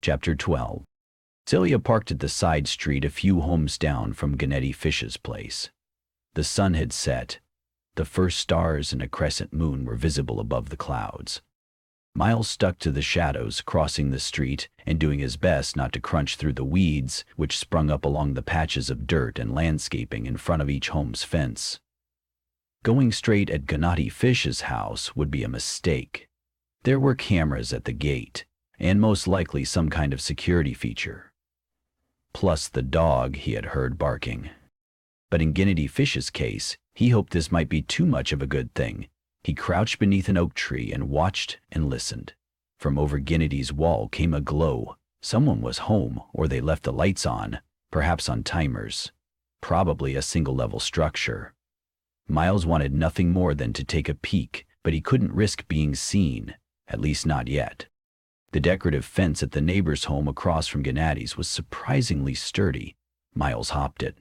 Chapter 12. Celia parked at the side street a few homes down from Beatrix Fish's place. The sun had set. The first stars and a crescent moon were visible above the clouds. Miles stuck to the shadows, crossing the street and doing his best not to crunch through the weeds which sprung up along the patches of dirt and landscaping in front of each home's fence. Going straight at Beatrix Fish's house would be a mistake. There were cameras at the gate, and most likely some kind of security feature. Plus the dog he had heard barking. But in Beatrix Fish's case, he hoped this might be too much of a good thing. He crouched beneath an oak tree and watched and listened. From over Beatrix's wall came a glow. Someone was home, or they left the lights on, perhaps on timers. Probably a single-level structure. Miles wanted nothing more than to take a peek, but he couldn't risk being seen, at least not yet. The decorative fence at the neighbor's home across from Beatrix's was surprisingly sturdy. Miles hopped it.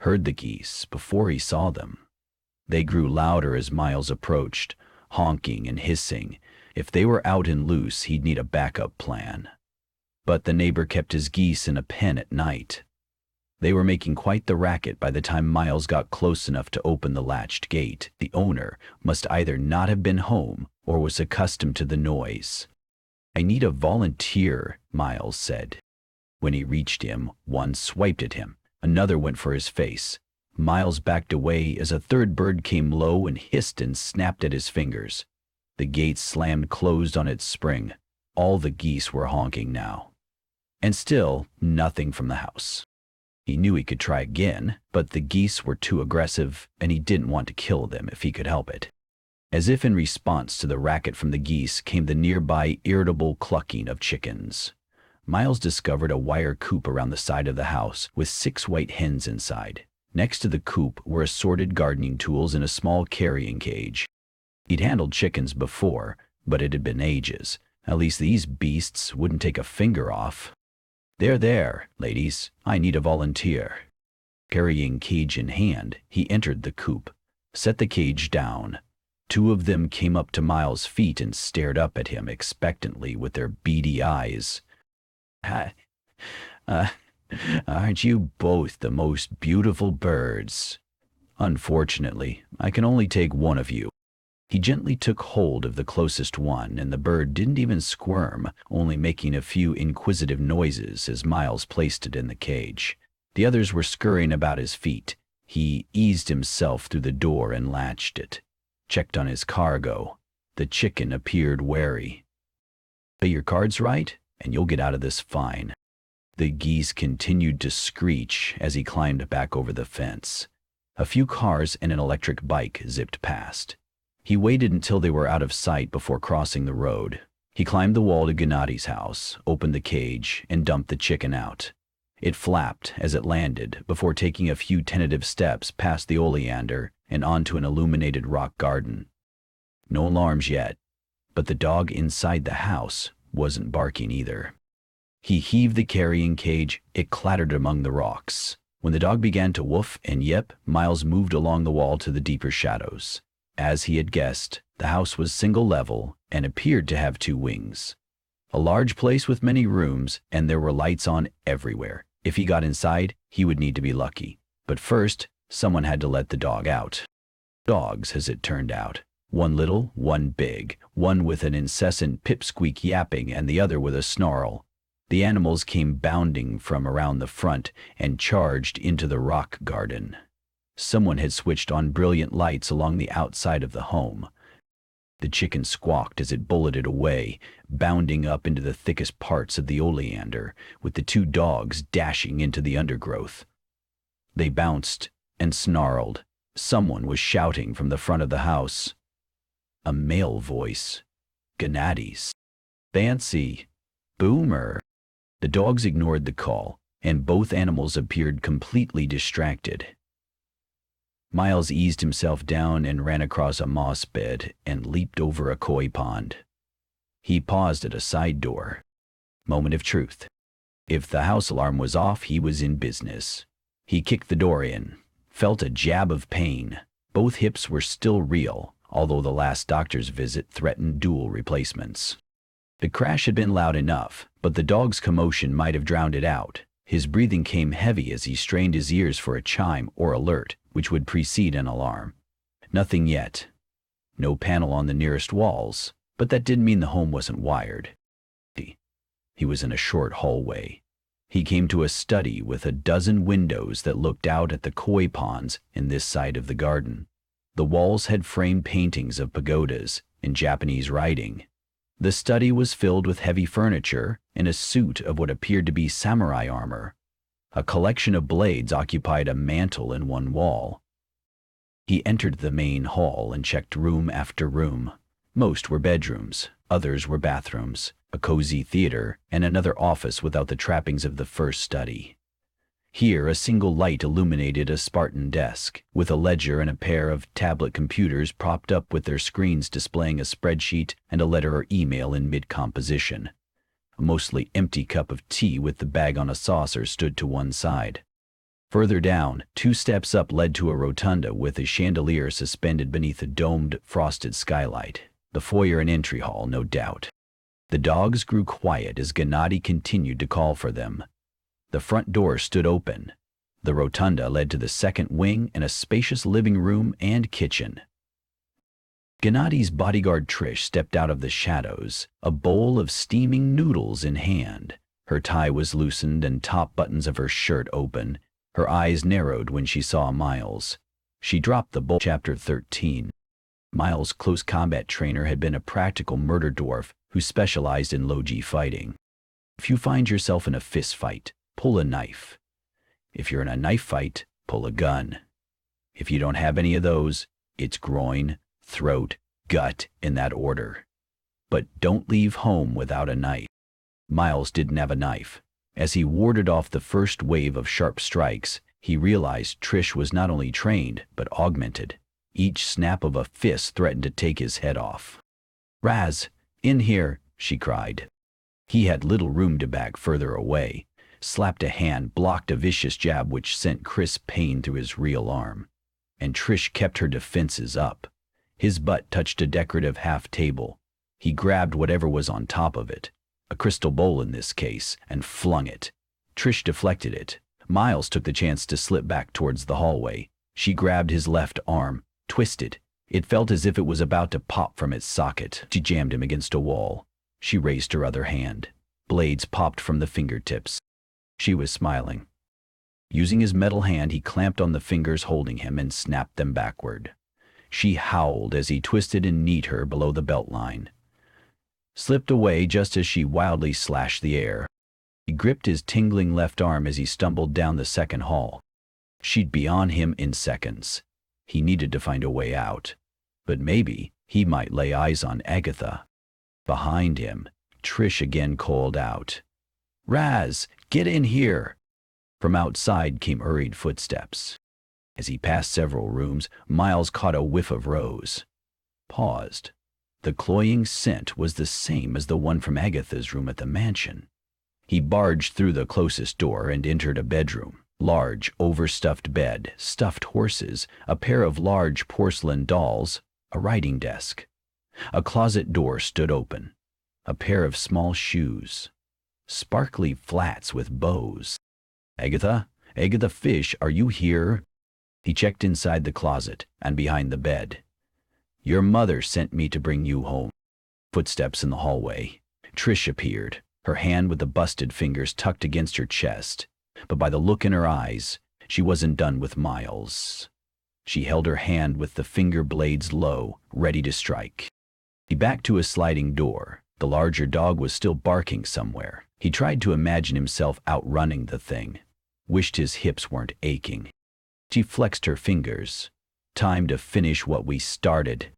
Heard the geese before he saw them. They grew louder as Miles approached, honking and hissing. If they were out and loose, he'd need a backup plan. But the neighbor kept his geese in a pen at night. They were making quite the racket by the time Miles got close enough to open the latched gate. The owner must either not have been home or was accustomed to the noise. "I need a volunteer," Miles said. When he reached him, one swiped at him. Another went for his face. Miles backed away as a third bird came low and hissed and snapped at his fingers. The gate slammed closed on its spring. All the geese were honking now. And still, nothing from the house. He knew he could try again, but the geese were too aggressive, and he didn't want to kill them if he could help it. As if in response to the racket from the geese came the nearby irritable clucking of chickens. Miles discovered a wire coop around the side of the house with 6 white hens inside. Next to the coop were assorted gardening tools and a small carrying cage. He'd handled chickens before, but it had been ages. At least these beasts wouldn't take a finger off. There, ladies, I need a volunteer." Carrying cage in hand, he entered the coop, set the cage down. 2 of them came up to Miles' feet and stared up at him expectantly with their beady eyes. Aren't you both the most beautiful birds? Unfortunately, I can only take one of you." He gently took hold of the closest one, and the bird didn't even squirm, only making a few inquisitive noises as Miles placed it in the cage. The others were scurrying about his feet. He eased himself through the door and latched it. Checked on his cargo. The chicken appeared wary. "Pay your cards right, and you'll get out of this fine." The geese continued to screech as he climbed back over the fence. A few cars and an electric bike zipped past. He waited until they were out of sight before crossing the road. He climbed the wall to Beatrix's house, opened the cage, and dumped the chicken out. It flapped as it landed before taking a few tentative steps past the oleander and onto an illuminated rock garden. No alarms yet, but the dog inside the house wasn't barking either. He heaved the carrying cage. It clattered among the rocks. When the dog began to woof and yip, Miles moved along the wall to the deeper shadows. As he had guessed, the house was single-level and appeared to have 2 wings. A large place with many rooms, and there were lights on everywhere. If he got inside, he would need to be lucky. But first, someone had to let the dog out. Dogs, as it turned out. One little, one big, one with an incessant pipsqueak yapping and the other with a snarl. The animals came bounding from around the front and charged into the rock garden. Someone had switched on brilliant lights along the outside of the home. The chicken squawked as it bulleted away, bounding up into the thickest parts of the oleander, with the 2 dogs dashing into the undergrowth. They bounced and snarled. Someone was shouting from the front of the house. A male voice. Beatrix. "Fancy. Boomer." The dogs ignored the call, and both animals appeared completely distracted. Miles eased himself down and ran across a moss bed and leaped over a koi pond. He paused at a side door. Moment of truth. If the house alarm was off, he was in business. He kicked the door in, felt a jab of pain. Both hips were still real, although the last doctor's visit threatened dual replacements. The crash had been loud enough, but the dog's commotion might have drowned it out. His breathing came heavy as he strained his ears for a chime or alert which would precede an alarm. Nothing yet. No panel on the nearest walls, but that didn't mean the home wasn't wired. He was in a short hallway. He came to a study with a dozen windows that looked out at the koi ponds in this side of the garden. The walls had framed paintings of pagodas in Japanese writing. The study was filled with heavy furniture and a suit of what appeared to be samurai armor. A collection of blades occupied a mantel in one wall. He entered the main hall and checked room after room. Most were bedrooms, others were bathrooms, a cozy theater, and another office without the trappings of the first study. Here a single light illuminated a Spartan desk, with a ledger and a pair of tablet computers propped up with their screens displaying a spreadsheet and a letter or email in mid-composition. A mostly empty cup of tea with the bag on a saucer stood to one side. Further down, 2 steps up led to a rotunda with a chandelier suspended beneath a domed, frosted skylight. The foyer and entry hall, no doubt. The dogs grew quiet as Gennady continued to call for them. The front door stood open. The rotunda led to the second wing and a spacious living room and kitchen. Gennady's bodyguard Trish stepped out of the shadows, a bowl of steaming noodles in hand. Her tie was loosened and top buttons of her shirt open. Her eyes narrowed when she saw Miles. She dropped the bowl. Chapter 13. Miles' close combat trainer had been a practical murder dwarf who specialized in low-G fighting. If you find yourself in a fist fight, pull a knife. If you're in a knife fight, pull a gun. If you don't have any of those, it's groin, throat, gut, in that order. But don't leave home without a knife. Miles didn't have a knife. As he warded off the first wave of sharp strikes, he realized Trish was not only trained, but augmented. Each snap of a fist threatened to take his head off. "Raz, in here," she cried. He had little room to back further away. Slapped a hand, blocked a vicious jab which sent crisp pain through his real arm. And Trish kept her defenses up. His butt touched a decorative half table. He grabbed whatever was on top of it, a crystal bowl in this case, and flung it. Trish deflected it. Miles took the chance to slip back towards the hallway. She grabbed his left arm, twisted. It felt as if it was about to pop from its socket. She jammed him against a wall. She raised her other hand. Blades popped from the fingertips. She was smiling. Using his metal hand, he clamped on the fingers holding him and snapped them backward. She howled as he twisted and kneed her below the belt line. Slipped away just as she wildly slashed the air. He gripped his tingling left arm as he stumbled down the second hall. She'd be on him in seconds. He needed to find a way out. But maybe he might lay eyes on Agatha. Behind him, Trish again called out, "Raz, get in here!" From outside came hurried footsteps. As he passed several rooms, Miles caught a whiff of rose. Paused. The cloying scent was the same as the one from Agatha's room at the mansion. He barged through the closest door and entered a bedroom. Large, overstuffed bed, stuffed horses, a pair of large porcelain dolls, a writing desk. A closet door stood open. A pair of small shoes. Sparkly flats with bows. "Agatha? Agatha Fish, are you here?" He checked inside the closet and behind the bed. "Your mother sent me to bring you home." Footsteps in the hallway. Trish appeared, her hand with the busted fingers tucked against her chest. But by the look in her eyes, she wasn't done with Miles. She held her hand with the finger blades low, ready to strike. He backed to a sliding door. The larger dog was still barking somewhere. He tried to imagine himself outrunning the thing. Wished his hips weren't aching. She flexed her fingers. "Time to finish what we started."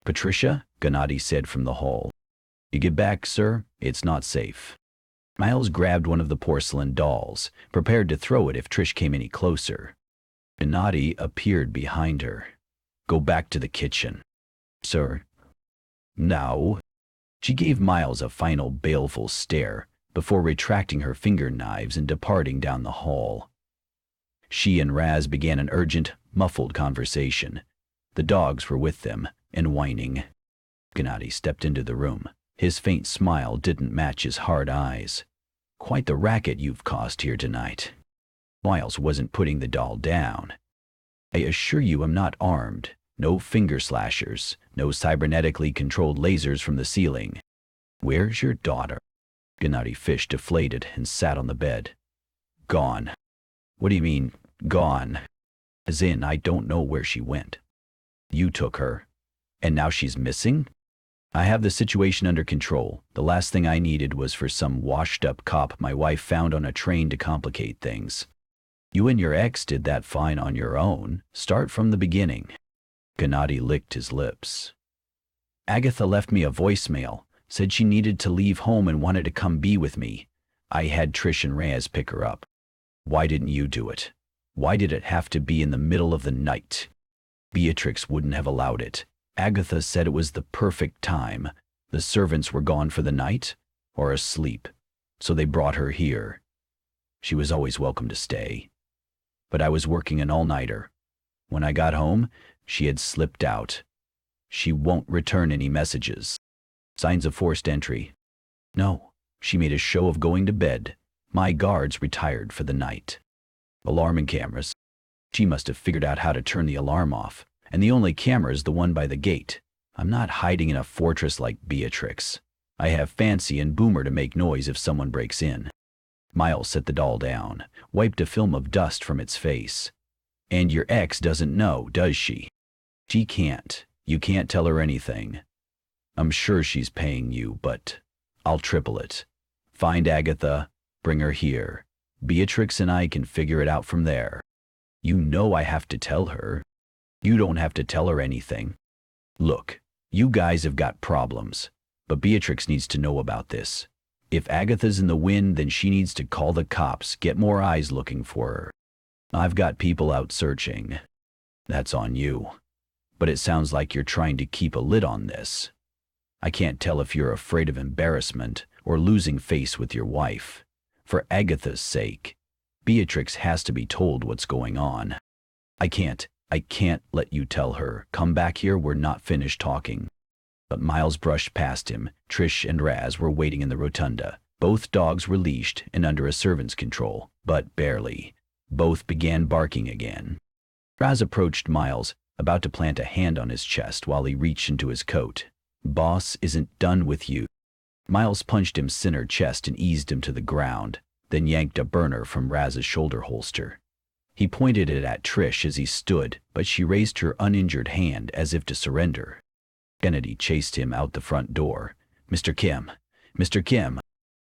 "Patricia," Gennady said from the hall. "You get back, sir. It's not safe." Miles grabbed one of the porcelain dolls, prepared to throw it if Trish came any closer. Gennady appeared behind her. "Go back to the kitchen." "Sir?" "Now." She gave Miles a final baleful stare before retracting her finger knives and departing down the hall. She and Raz began an urgent, muffled conversation. The dogs were with them and whining. Gennady stepped into the room. His faint smile didn't match his hard eyes. "Quite the racket you've caused here tonight." Miles wasn't putting the doll down. "I assure you I'm not armed. No finger slashers, no cybernetically controlled lasers from the ceiling." "Where's your daughter?" Beatrix Fish deflated and sat on the bed. "Gone." "What do you mean, gone?" "As in, I don't know where she went." "You took her, and now she's missing?" "I have the situation under control. The last thing I needed was for some washed-up cop my wife found on a train to complicate things." "You and your ex did that fine on your own. Start from the beginning." Gennady licked his lips. "Agatha left me a voicemail, said she needed to leave home and wanted to come be with me. I had Trish and Raz pick her up." "Why didn't you do it? Why did it have to be in the middle of the night?" "Beatrix wouldn't have allowed it. Agatha said it was the perfect time. The servants were gone for the night, or asleep, so they brought her here. She was always welcome to stay. But I was working an all-nighter. When I got home, she had slipped out. She won't return any messages." "Signs of forced entry?" "No. She made a show of going to bed. My guards retired for the night." "Alarm and cameras?" "She must have figured out how to turn the alarm off, and the only camera is the one by the gate. I'm not hiding in a fortress like Beatrix. I have Fancy and Boomer to make noise if someone breaks in." Miles set the doll down, wiped a film of dust from its face. "And your ex doesn't know, does she?" "She can't. You can't tell her anything. I'm sure she's paying you, but I'll triple it. Find Agatha, bring her here. Beatrix and I can figure it out from there." "You know I have to tell her." "You don't have to tell her anything. Look, you guys have got problems, but Beatrix needs to know about this. If Agatha's in the wind, then she needs to call the cops, get more eyes looking for her. I've got people out searching." "That's on you. But it sounds like you're trying to keep a lid on this. I can't tell if you're afraid of embarrassment or losing face with your wife. For Agatha's sake, Beatrix has to be told what's going on." I can't let you tell her. Come back here, we're not finished talking." But Miles brushed past him. Trish and Raz were waiting in the rotunda. Both dogs were leashed and under a servant's control, but barely. Both began barking again. Raz approached Miles, about to plant a hand on his chest while he reached into his coat. "Boss isn't done with you." Miles punched him center chest and eased him to the ground, then yanked a burner from Raz's shoulder holster. He pointed it at Trish as he stood, but she raised her uninjured hand as if to surrender. Gennady chased him out the front door. "Mr. Kim! Mr. Kim!"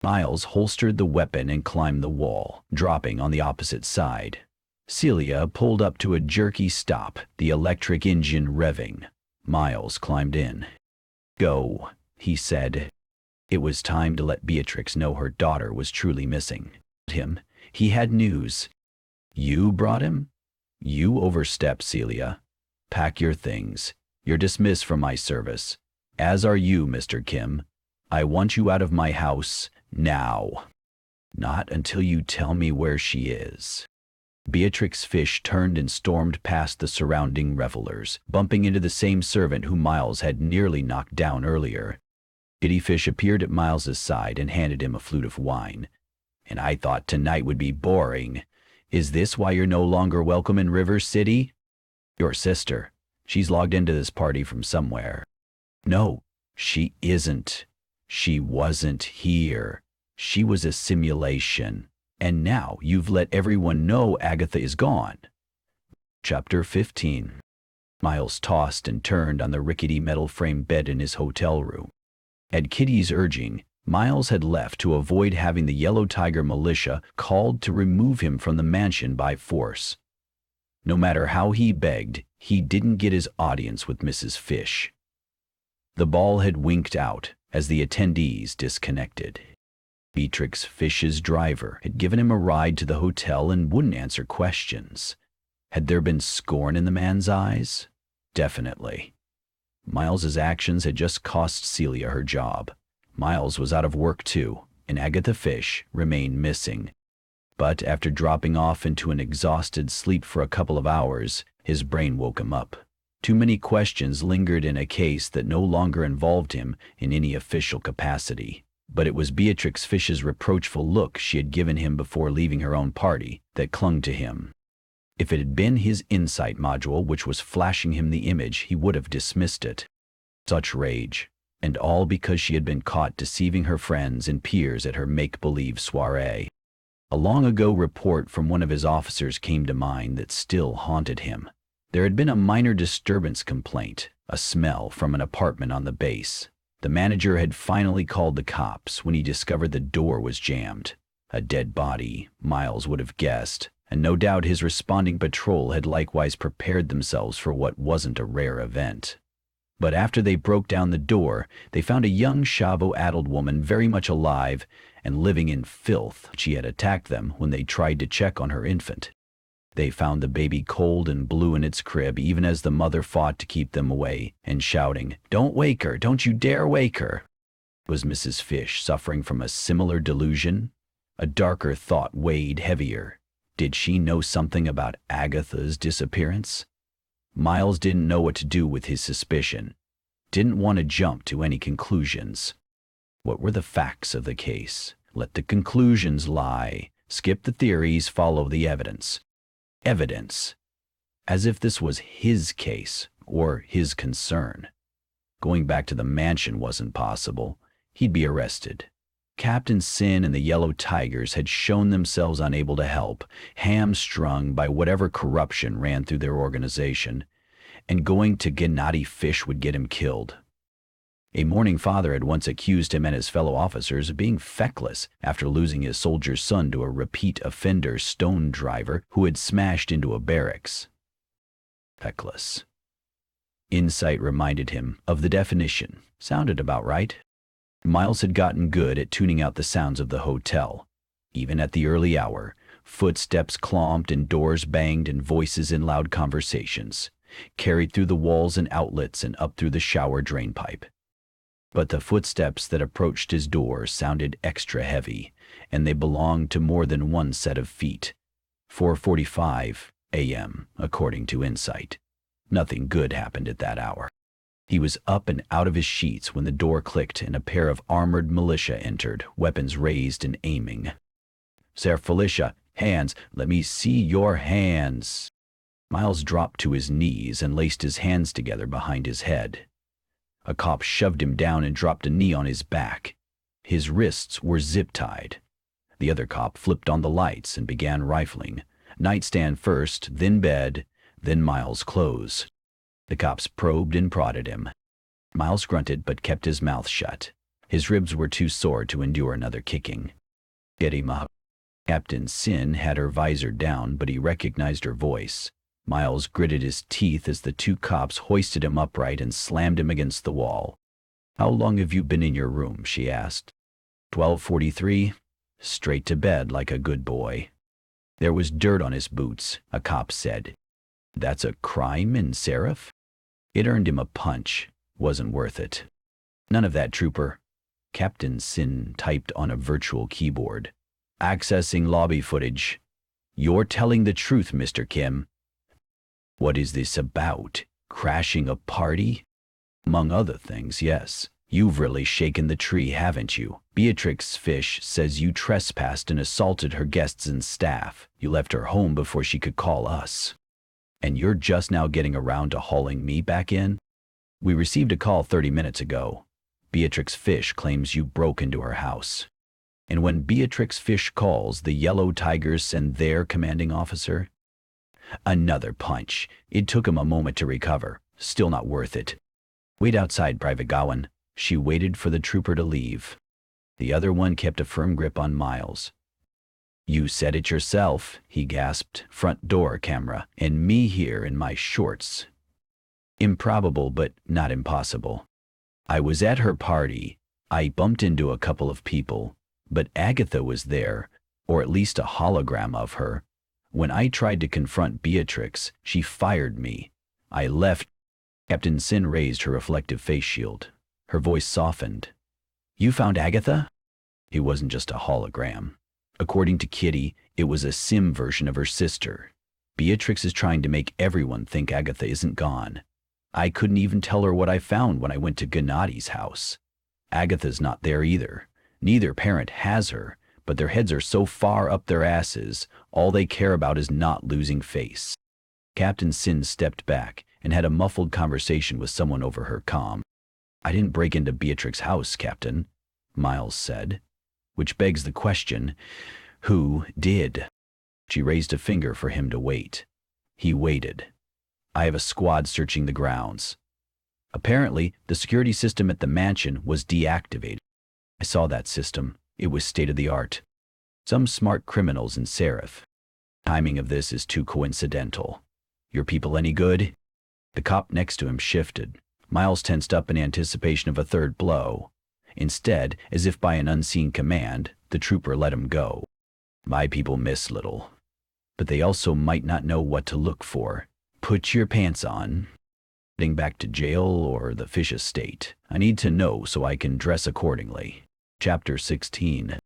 Miles holstered the weapon and climbed the wall, dropping on the opposite side. Celia pulled up to a jerky stop, the electric engine revving. Miles climbed in. "Go," he said. It was time to let Beatrix know her daughter was truly missing. He had news. "You brought him? You overstepped, Celia. Pack your things. You're dismissed from my service. As are you, Mr. Kim. I want you out of my house, now. Not until you tell me where she is." Beatrix Fish turned and stormed past the surrounding revelers, bumping into the same servant who Miles had nearly knocked down earlier. Kitty Fish appeared at Miles's side and handed him a flute of wine. "And I thought tonight would be boring. Is this why you're no longer welcome in River City?" "Your sister. She's logged into this party from somewhere." "No, she isn't. She wasn't here. She was a simulation. And now you've let everyone know Agatha is gone." Chapter 15. Miles tossed and turned on the rickety metal-framed bed in his hotel room. At Kitty's urging, Miles had left to avoid having the Yellow Tiger militia called to remove him from the mansion by force. No matter how he begged, he didn't get his audience with Mrs. Fish. The ball had winked out as the attendees disconnected. Beatrix Fish's driver had given him a ride to the hotel and wouldn't answer questions. Had there been scorn in the man's eyes? Definitely. Miles's actions had just cost Celia her job. Miles was out of work too, and Agatha Fish remained missing. But after dropping off into an exhausted sleep for a couple of hours, his brain woke him up. Too many questions lingered in a case that no longer involved him in any official capacity. But it was Beatrix Fish's reproachful look she had given him before leaving her own party that clung to him. If it had been his insight module which was flashing him the image, he would have dismissed it. Such rage, and all because she had been caught deceiving her friends and peers at her make-believe soiree. A long-ago report from one of his officers came to mind that still haunted him. There had been a minor disturbance complaint, a smell from an apartment on the base. The manager had finally called the cops when he discovered the door was jammed. A dead body, Miles would have guessed, and no doubt his responding patrol had likewise prepared themselves for what wasn't a rare event. But after they broke down the door, they found a young Shavo-addled woman very much alive and living in filth. She had attacked them when they tried to check on her infant. They found the baby cold and blue in its crib, even as the mother fought to keep them away, and shouting, "Don't wake her! Don't you dare wake her!" Was Mrs. Fish suffering from a similar delusion? A darker thought weighed heavier. Did she know something about Agatha's disappearance? Miles didn't know what to do with his suspicion. Didn't want to jump to any conclusions. What were the facts of the case? Let the conclusions lie. Skip the theories, follow the evidence. Evidence. As if this was his case, or his concern. Going back to the mansion wasn't possible. He'd be arrested. Captain Sin and the Yellow Tigers had shown themselves unable to help, hamstrung by whatever corruption ran through their organization, and going to Gennady Fish would get him killed. A mourning father had once accused him and his fellow officers of being feckless after losing his soldier's son to a repeat offender stone driver who had smashed into a barracks. Feckless. Insight reminded him of the definition. Sounded about right. Miles had gotten good at tuning out the sounds of the hotel. Even at the early hour, footsteps clomped and doors banged and voices in loud conversations, carried through the walls and outlets and up through the shower drainpipe. But the footsteps that approached his door sounded extra heavy, and they belonged to more than one set of feet. 4:45 a.m., according to Insight. Nothing good happened at that hour. He was up and out of his sheets when the door clicked and a pair of armored militia entered, weapons raised and aiming. "Seraph Felicia, hands, let me see your hands." Miles dropped to his knees and laced his hands together behind his head. A cop shoved him down and dropped a knee on his back. His wrists were zip-tied. The other cop flipped on the lights and began rifling. Nightstand first, then bed, then Miles' clothes. The cops probed and prodded him. Miles grunted but kept his mouth shut. His ribs were too sore to endure another kicking. "Get him up." Captain Sin had her visor down, but he recognized her voice. Miles gritted his teeth as the two cops hoisted him upright and slammed him against the wall. "How long have you been in your room?" she asked. 12:43. Straight to bed like a good boy. There was dirt on his boots, a cop said. "That's a crime in Seraph?" It earned him a punch. Wasn't worth it. "None of that, trooper." Captain Sin typed on a virtual keyboard. "Accessing lobby footage. You're telling the truth, Mr. Kim." "What is this about? Crashing a party?" "Among other things, yes. You've really shaken the tree, haven't you? Beatrix Fish says you trespassed and assaulted her guests and staff. You left her home before she could call us. And you're just now getting around to hauling me back in?" "We received a call 30 minutes ago. Beatrix Fish claims you broke into her house." "And when Beatrix Fish calls, the Yellow Tigers send their commanding officer?" Another punch. It took him a moment to recover. Still not worth it. "Wait outside, Private Gowan." She waited for the trooper to leave. The other one kept a firm grip on Miles. "You said it yourself," he gasped. "Front door camera, and me here in my shorts." Improbable, but not impossible. "I was at her party. I bumped into a couple of people, but Agatha was there, or at least a hologram of her. When I tried to confront Beatrix, she fired me. I left." Captain Sin raised her reflective face shield. Her voice softened. "You found Agatha?" It wasn't just a hologram. According to Kitty, it was a sim version of her sister. Beatrix is trying to make everyone think Agatha isn't gone. I couldn't even tell her what I found when I went to Gennadi's house. Agatha's not there either. Neither parent has her, but their heads are so far up their asses, all they care about is not losing face. Captain Sin stepped back and had a muffled conversation with someone over her comm. I didn't break into Beatrix's house, Captain, Miles said. Which begs the question, who did? She raised a finger for him to wait. He waited. I have a squad searching the grounds. Apparently, the security system at the mansion was deactivated. I saw that system. It was state-of-the-art. Some smart criminals in Seraph. Timing of this is too coincidental. Your people any good? The cop next to him shifted. Miles tensed up in anticipation of a third blow. Instead, as if by an unseen command, the trooper let him go. My people miss little. But they also might not know what to look for. Put your pants on. Heading back to jail or the Fish estate. I need to know so I can dress accordingly. Chapter 16.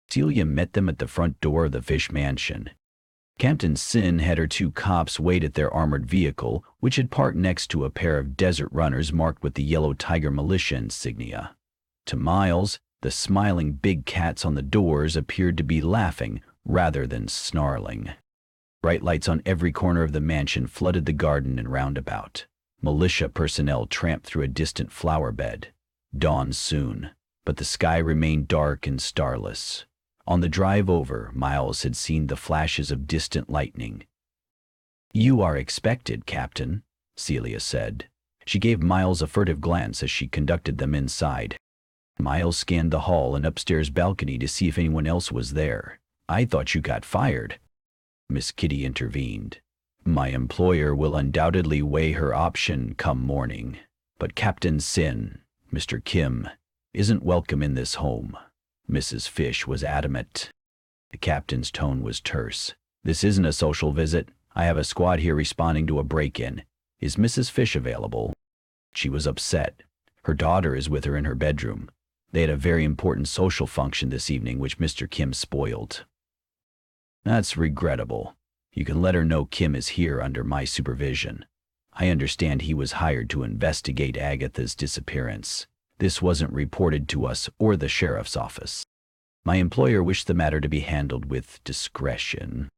Celia met them at the front door of the Fish mansion. Captain Sin had her two cops wait at their armored vehicle, which had parked next to a pair of desert runners marked with the Yellow Tiger militia insignia. To Miles, the smiling big cats on the doors appeared to be laughing rather than snarling. Bright lights on every corner of the mansion flooded the garden and roundabout. Militia personnel tramped through a distant flower bed. Dawn soon, but the sky remained dark and starless. On the drive over, Miles had seen the flashes of distant lightning. You are expected, Captain, Celia said. She gave Miles a furtive glance as she conducted them inside. Miles scanned the hall and upstairs balcony to see if anyone else was there. I thought you got fired. Miss Kitty intervened. My employer will undoubtedly weigh her option come morning, but Captain Sin, Mr. Kim, isn't welcome in this home. Mrs. Fish was adamant. The captain's tone was terse. This isn't a social visit. I have a squad here responding to a break-in. Is Mrs. Fish available? She was upset. Her daughter is with her in her bedroom. They had a very important social function this evening which Mr. Kim spoiled. That's regrettable. You can let her know Kim is here under my supervision. I understand he was hired to investigate Agatha's disappearance. This wasn't reported to us or the sheriff's office. My employer wished the matter to be handled with discretion.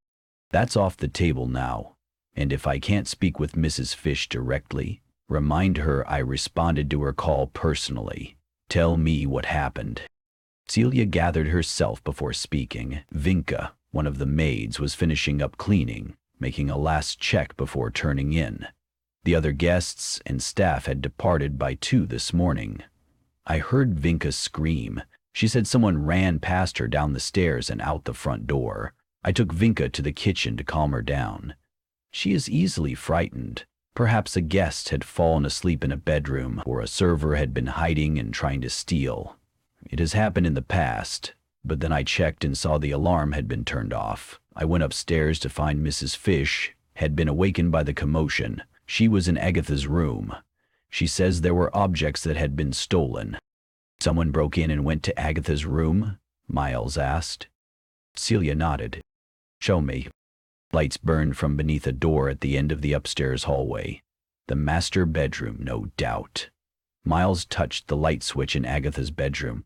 That's off the table now, and if I can't speak with Mrs. Fish directly, remind her I responded to her call personally. Tell me what happened. Celia gathered herself before speaking. Vinka, one of the maids, was finishing up cleaning, making a last check before turning in. The other guests and staff had departed by 2 this morning. I heard Vinka scream. She said someone ran past her down the stairs and out the front door. I took Vinka to the kitchen to calm her down. She is easily frightened. Perhaps a guest had fallen asleep in a bedroom, or a server had been hiding and trying to steal. It has happened in the past, but then I checked and saw the alarm had been turned off. I went upstairs to find Mrs. Fish had been awakened by the commotion. She was in Agatha's room. She says there were objects that had been stolen. Someone broke in and went to Agatha's room? Miles asked. Celia nodded. Show me. Lights burned from beneath a door at the end of the upstairs hallway. The master bedroom, no doubt. Miles touched the light switch in Agatha's bedroom,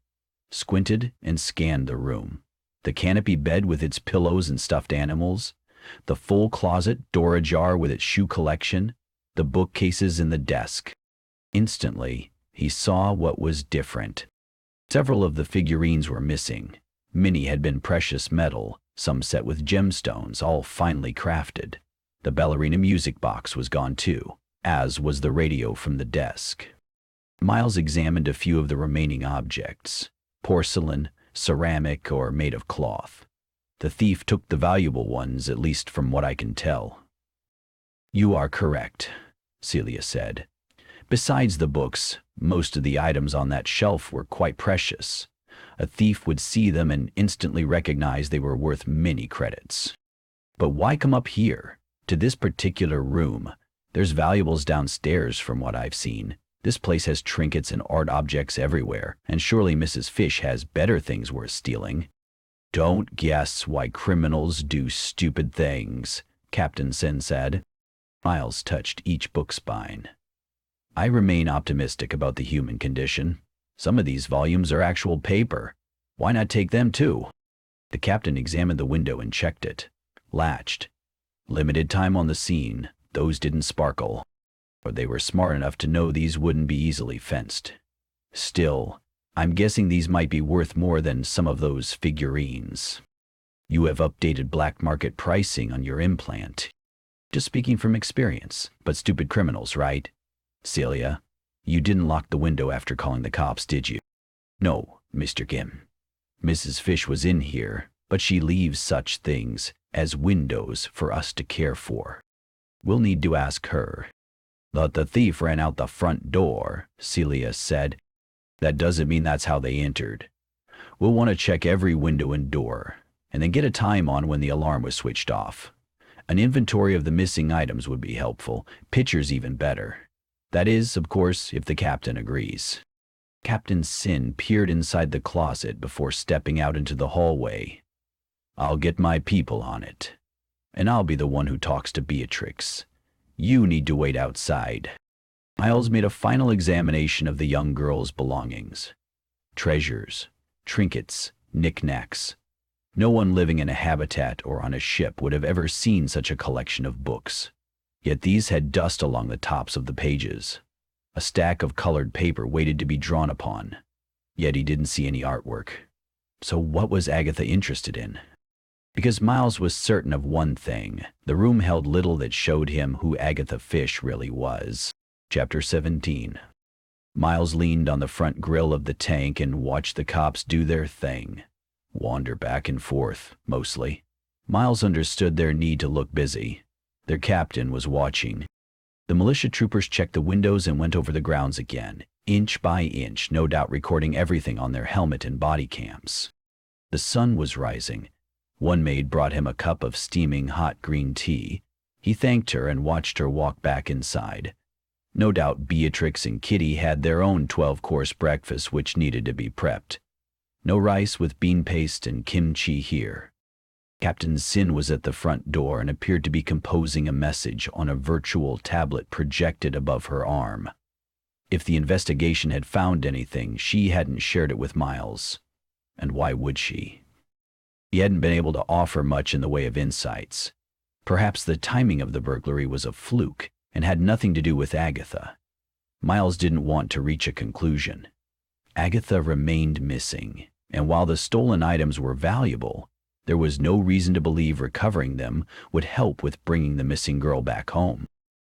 squinted and scanned the room. The canopy bed with its pillows and stuffed animals, the full closet, door ajar with its shoe collection, the bookcases in the desk. Instantly, he saw what was different. Several of the figurines were missing. Many had been precious metal, some set with gemstones, all finely crafted. The ballerina music box was gone too, as was the radio from the desk. Miles examined a few of the remaining objects. Porcelain, ceramic, or made of cloth. The thief took the valuable ones, at least from what I can tell. You are correct, Celia said. Besides the books, most of the items on that shelf were quite precious. A thief would see them and instantly recognize they were worth many credits. But why come up here, to this particular room? There's valuables downstairs from what I've seen. This place has trinkets and art objects everywhere, and surely Mrs. Fish has better things worth stealing. Don't guess why criminals do stupid things, Captain Sin said. Miles touched each book spine. I remain optimistic about the human condition. Some of these volumes are actual paper. Why not take them too? The captain examined the window and checked it. Latched. Limited time on the scene. Those didn't sparkle. Or they were smart enough to know these wouldn't be easily fenced. Still, I'm guessing these might be worth more than some of those figurines. You have updated black market pricing on your implant. Just speaking from experience, but stupid criminals, right? Celia, you didn't lock the window after calling the cops, did you? No, Mr. Kim. Mrs. Fish was in here, but she leaves such things as windows for us to care for. We'll need to ask her. But the thief ran out the front door, Celia said. That doesn't mean that's how they entered. We'll want to check every window and door, and then get a time on when the alarm was switched off. An inventory of the missing items would be helpful, pictures even better. That is, of course, if the captain agrees. Captain Sin peered inside the closet before stepping out into the hallway. I'll get my people on it, and I'll be the one who talks to Beatrix. You need to wait outside. Miles made a final examination of the young girl's belongings. Treasures, trinkets, knickknacks. No one living in a habitat or on a ship would have ever seen such a collection of books. Yet these had dust along the tops of the pages. A stack of colored paper waited to be drawn upon. Yet he didn't see any artwork. So what was Agatha interested in? Because Miles was certain of one thing. The room held little that showed him who Agatha Fish really was. Chapter 17. Miles leaned on the front grill of the tank and watched the cops do their thing. Wander back and forth, mostly. Miles understood their need to look busy. Their captain was watching. The militia troopers checked the windows and went over the grounds again, inch by inch, no doubt recording everything on their helmet and body cams. The sun was rising. One maid brought him a cup of steaming hot green tea. He thanked her and watched her walk back inside. No doubt Beatrix and Kitty had their own 12-course breakfast which needed to be prepped. No rice with bean paste and kimchi here. Captain Sin was at the front door and appeared to be composing a message on a virtual tablet projected above her arm. If the investigation had found anything, she hadn't shared it with Miles. And why would she? He hadn't been able to offer much in the way of insights. Perhaps the timing of the burglary was a fluke and had nothing to do with Agatha. Miles didn't want to reach a conclusion. Agatha remained missing, and while the stolen items were valuable, there was no reason to believe recovering them would help with bringing the missing girl back home.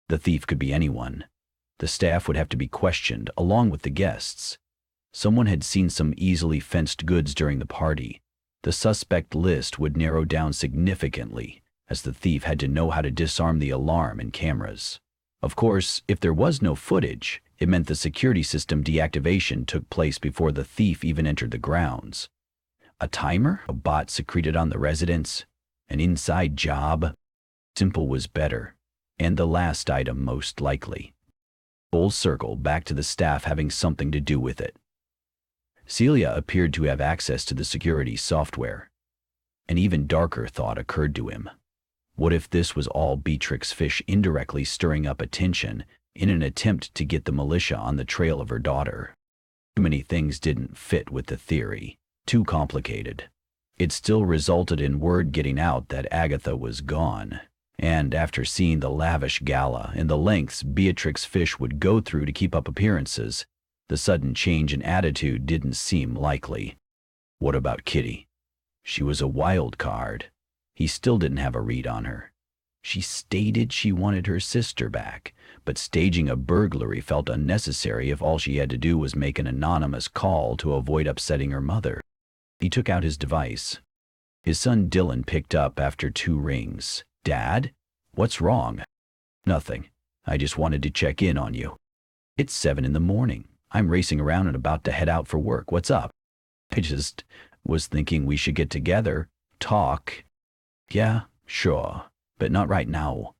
The thief could be anyone. The staff would have to be questioned, along with the guests. Someone had seen some easily fenced goods during the party. The suspect list would narrow down significantly, as the thief had to know how to disarm the alarm and cameras. Of course, if there was no footage, it meant the security system deactivation took place before the thief even entered the grounds. A timer? A bot secreted on the residents? An inside job? Simple was better, and the last item most likely. Full circle back to the staff having something to do with it. Celia appeared to have access to the security software. An even darker thought occurred to him. What if this was all Beatrix Fish indirectly stirring up attention in an attempt to get the militia on the trail of her daughter? Too many things didn't fit with the theory. Too complicated. It still resulted in word getting out that Agatha was gone, and after seeing the lavish gala and the lengths Beatrix Fish would go through to keep up appearances, the sudden change in attitude didn't seem likely. What about Kitty? She was a wild card. He still didn't have a read on her. She stated she wanted her sister back, but staging a burglary felt unnecessary if all she had to do was make an anonymous call to avoid upsetting her mother. He took out his device. His son Dylan picked up after 2 rings. Dad? What's wrong? Nothing. I just wanted to check in on you. It's 7 in the morning. I'm racing around and about to head out for work. What's up? I just was thinking we should get together, talk. Yeah, sure, but not right now.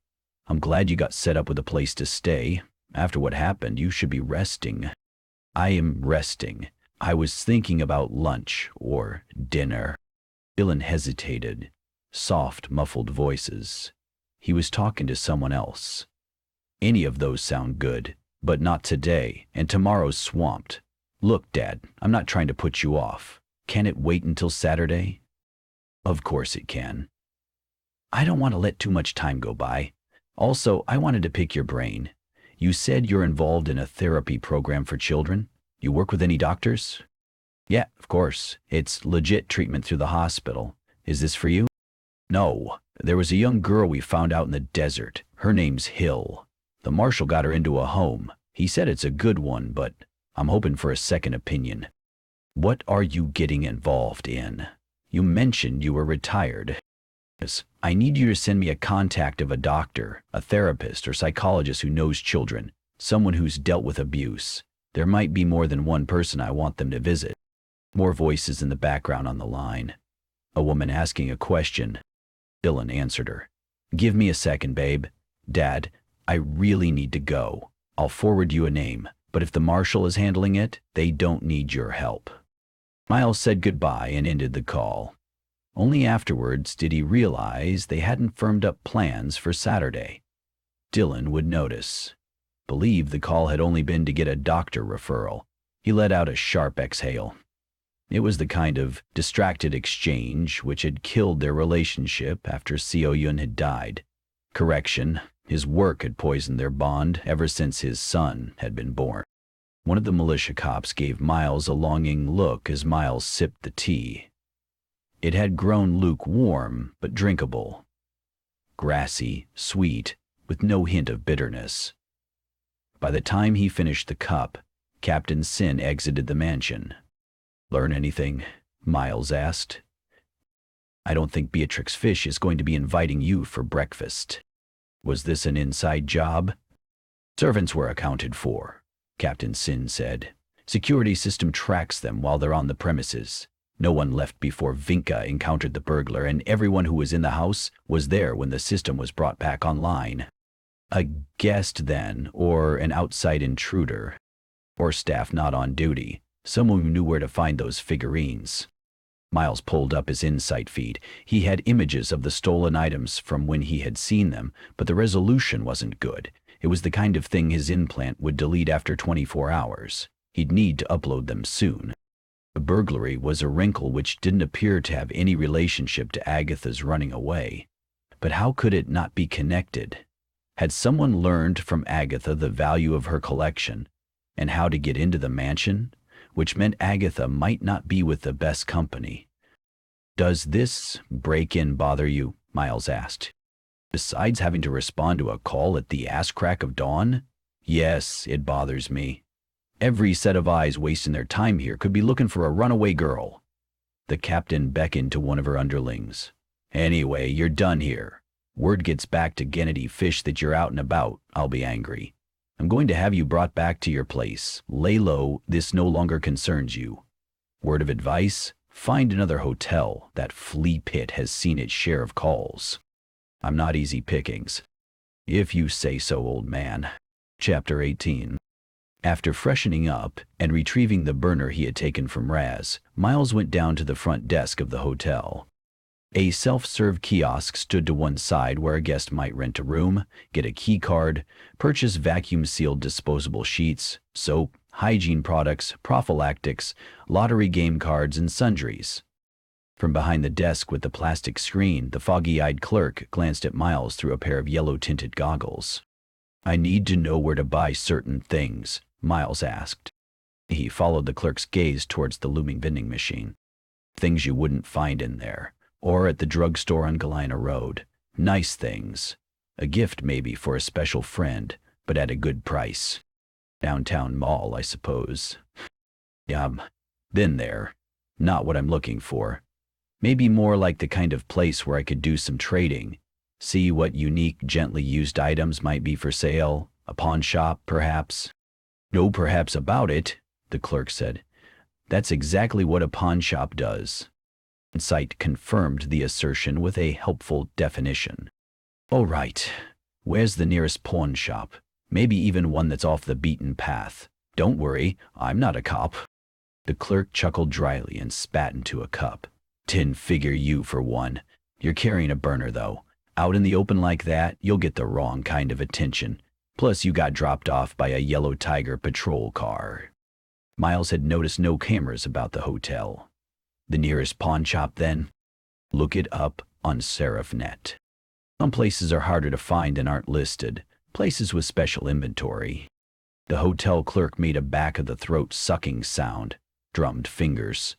I'm glad you got set up with a place to stay. After what happened, you should be resting. I am resting. I was thinking about lunch or dinner. Dylan hesitated. Soft, muffled voices. He was talking to someone else. Any of those sound good. But not today, and tomorrow's swamped. Look, Dad, I'm not trying to put you off. Can it wait until Saturday? Of course it can. I don't want to let too much time go by. Also, I wanted to pick your brain. You said you're involved in a therapy program for children? You work with any doctors? Yeah, of course. It's legit treatment through the hospital. Is this for you? No. There was a young girl we found out in the desert. Her name's Hill. The marshal got her into a home. He said it's a good one, but I'm hoping for a second opinion. What are you getting involved in? You mentioned you were retired. I need you to send me a contact of a doctor, a therapist, or psychologist who knows children, someone who's dealt with abuse. There might be more than one person I want them to visit. More voices in the background on the line. A woman asking a question. Dylan answered her. Give me a second, babe. Dad, I really need to go. I'll forward you a name, but if the marshal is handling it, they don't need your help. Miles said goodbye and ended the call. Only afterwards did he realize they hadn't firmed up plans for Saturday. Dylan would notice. Believed the call had only been to get a doctor referral. He let out a sharp exhale. It was the kind of distracted exchange which had killed their relationship after Seo Yun had died. Correction, his work had poisoned their bond ever since his son had been born. One of the militia cops gave Miles a longing look as Miles sipped the tea. It had grown lukewarm, but drinkable. Grassy, sweet, with no hint of bitterness. By the time he finished the cup, Captain Sin exited the mansion. Learn anything? Miles asked. I don't think Beatrix Fish is going to be inviting you for breakfast. Was this an inside job? Servants were accounted for, Captain Sin said. Security system tracks them while they're on the premises. No one left before Vinka encountered the burglar, and everyone who was in the house was there when the system was brought back online. A guest then, or an outside intruder, or staff not on duty, someone who knew where to find those figurines. Miles pulled up his insight feed. He had images of the stolen items from when he had seen them, but the resolution wasn't good. It was the kind of thing his implant would delete after 24 hours. He'd need to upload them soon. The burglary was a wrinkle which didn't appear to have any relationship to Agatha's running away. But how could it not be connected? Had someone learned from Agatha the value of her collection and how to get into the mansion, which meant Agatha might not be with the best company? Does this break-in bother you? Miles asked. Besides having to respond to a call at the ass crack of dawn? Yes, it bothers me. Every set of eyes wasting their time here could be looking for a runaway girl. The captain beckoned to one of her underlings. Anyway, you're done here. Word gets back to Gennady Fish that you're out and about, I'll be angry. I'm going to have you brought back to your place. Lay low, this no longer concerns you. Word of advice? Find another hotel. That flea pit has seen its share of calls. I'm not easy pickings. If you say so, old man. Chapter 18. After freshening up and retrieving the burner he had taken from Raz, Miles went down to the front desk of the hotel. A self-serve kiosk stood to one side where a guest might rent a room, get a key card, purchase vacuum-sealed disposable sheets, soap, hygiene products, prophylactics, lottery game cards, and sundries. From behind the desk with the plastic screen, the foggy-eyed clerk glanced at Miles through a pair of yellow-tinted goggles. I need to know where to buy certain things, Miles asked. He followed the clerk's gaze towards the looming vending machine. Things you wouldn't find in there, or at the drugstore on Galena Road. Nice things. A gift maybe for a special friend, but at a good price. Downtown mall, I suppose. Been there. Not what I'm looking for. Maybe more like the kind of place where I could do some trading. See what unique, gently used items might be for sale. A pawn shop, perhaps. No perhaps about it, the clerk said. That's exactly what a pawn shop does. Insight confirmed the assertion with a helpful definition. Oh, right. Where's the nearest pawn shop? Maybe even one that's off the beaten path. Don't worry, I'm not a cop. The clerk chuckled dryly and spat into a cup. Didn't figure you for one. You're carrying a burner, though. Out in the open like that, you'll get the wrong kind of attention. Plus, you got dropped off by a yellow Tiger patrol car. Miles had noticed no cameras about the hotel. The nearest pawn shop, then? Look it up on SeraphNet. Some places are harder to find and aren't listed, places with special inventory. The hotel clerk made a back-of-the-throat sucking sound, drummed fingers.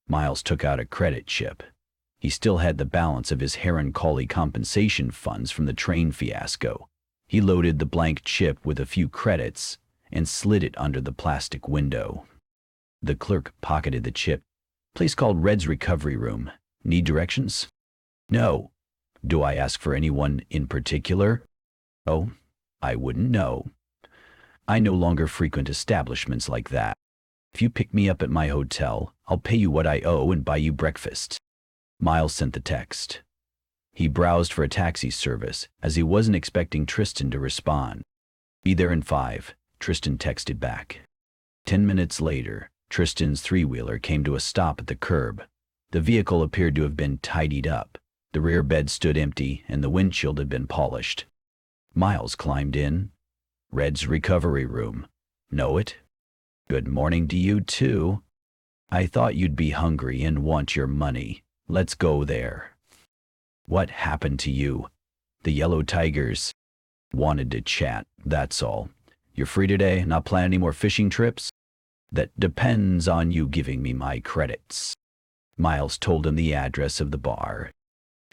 Miles took out a credit chip. He still had the balance of his Heron Collie compensation funds from the train fiasco. He loaded the blank chip with a few credits and slid it under the plastic window. The clerk pocketed the chip. Place called Red's Recovery Room. Need directions? No. Do I ask for anyone in particular? Oh, I wouldn't know. I no longer frequent establishments like that. If you pick me up at my hotel, I'll pay you what I owe and buy you breakfast. Miles sent the text. He browsed for a taxi service, as he wasn't expecting Tristan to respond. Be there in 5, Tristan texted back. 10 minutes later, Tristan's three-wheeler came to a stop at the curb. The vehicle appeared to have been tidied up. The rear bed stood empty, and the windshield had been polished. Miles climbed in. Red's Recovery Room. Know it? Good morning to you, too. I thought you'd be hungry and want your money. Let's go there. What happened to you? The yellow tigers. Wanted to chat, that's all. You're free today? Not plan any more fishing trips? That depends on you giving me my credits. Miles told him the address of the bar.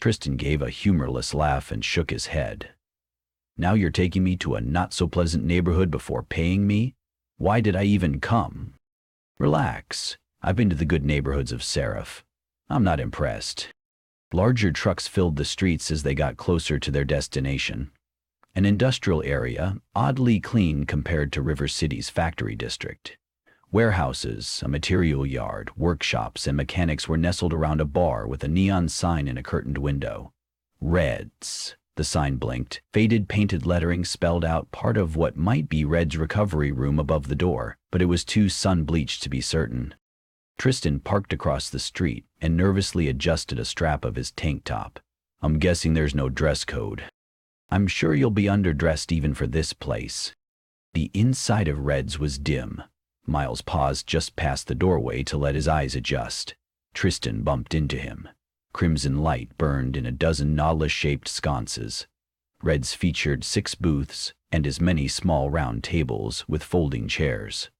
Tristan gave a humorless laugh and shook his head. Now you're taking me to a not-so-pleasant neighborhood before paying me? Why did I even come? Relax. I've been to the good neighborhoods of Seraph. I'm not impressed. Larger trucks filled the streets as they got closer to their destination. An industrial area, oddly clean compared to River City's factory district. Warehouses, a material yard, workshops, and mechanics were nestled around a bar with a neon sign in a curtained window. Red's. The sign blinked. Faded painted lettering spelled out part of what might be Red's Recovery Room above the door, but it was too sun-bleached to be certain. Tristan parked across the street and nervously adjusted a strap of his tank top. I'm guessing there's no dress code. I'm sure you'll be underdressed even for this place. The inside of Red's was dim. Miles paused just past the doorway to let his eyes adjust. Tristan bumped into him. Crimson light burned in a dozen nautilus-shaped sconces. Red's featured 6 booths and as many small round tables with folding chairs.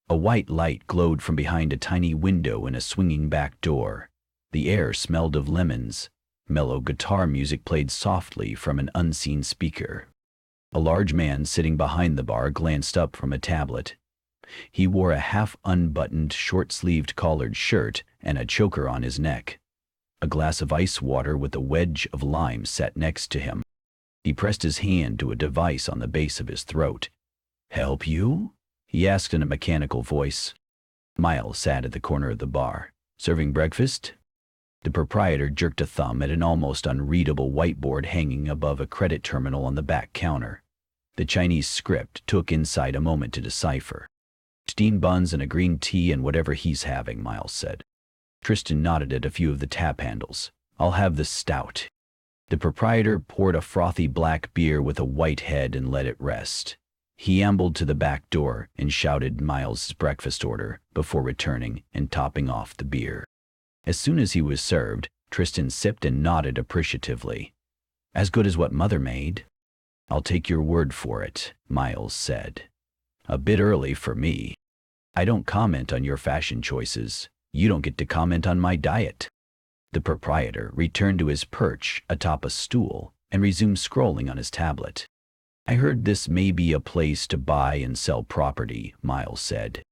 A white light glowed from behind a tiny window in a swinging back door. The air smelled of lemons. Mellow guitar music played softly from an unseen speaker. A large man sitting behind the bar glanced up from a tablet. He wore a half-unbuttoned, short-sleeved collared shirt and a choker on his neck. A glass of ice water with a wedge of lime sat next to him. He pressed his hand to a device on the base of his throat. "Help you?" he asked in a mechanical voice. Miles sat at the corner of the bar. "Serving breakfast?" The proprietor jerked a thumb at an almost unreadable whiteboard hanging above a credit terminal on the back counter. The Chinese script took inside a moment to decipher. "Steamed buns and a green tea and whatever he's having," Miles said. Tristan nodded at a few of the tap handles. "I'll have the stout." The proprietor poured a frothy black beer with a white head and let it rest. He ambled to the back door and shouted Miles' breakfast order before returning and topping off the beer. As soon as he was served, Tristan sipped and nodded appreciatively. "As good as what Mother made." "I'll take your word for it," Miles said. "A bit early for me. I don't comment on your fashion choices. You don't get to comment on my diet." The proprietor returned to his perch atop a stool and resumed scrolling on his tablet. "I heard this may be a place to buy and sell property," Miles said.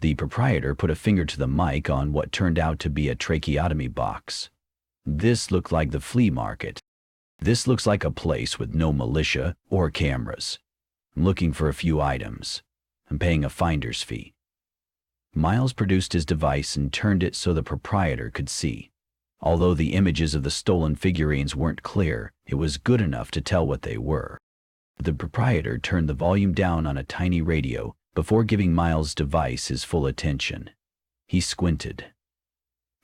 The proprietor put a finger to the mic on what turned out to be a tracheotomy box. "This looked like the flea market. This looks like a place with no militia or cameras. I'm looking for a few items. I'm paying a finder's fee." Miles produced his device and turned it so the proprietor could see. Although the images of the stolen figurines weren't clear, it was good enough to tell what they were. The proprietor turned the volume down on a tiny radio before giving Miles' device his full attention. He squinted.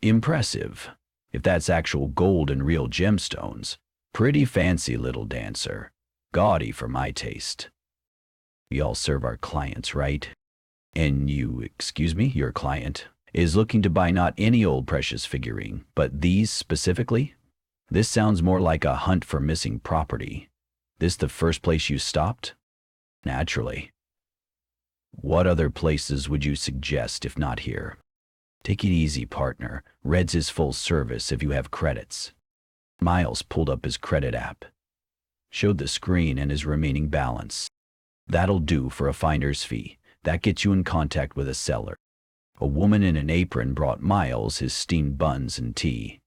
"Impressive. If that's actual gold and real gemstones. Pretty fancy little dancer. Gaudy for my taste." We all serve our clients, right? And you, excuse me, your client, is looking to buy not any old precious figurine, but these specifically? This sounds more like a hunt for missing property. This the first place you stopped? Naturally. What other places would you suggest if not here? Take it easy, partner. Red's is full service if you have credits. Miles pulled up his credit app, showed the screen and his remaining balance. That'll do for a finder's fee. That gets you in contact with a seller. A woman in an apron brought Miles his steamed buns and tea.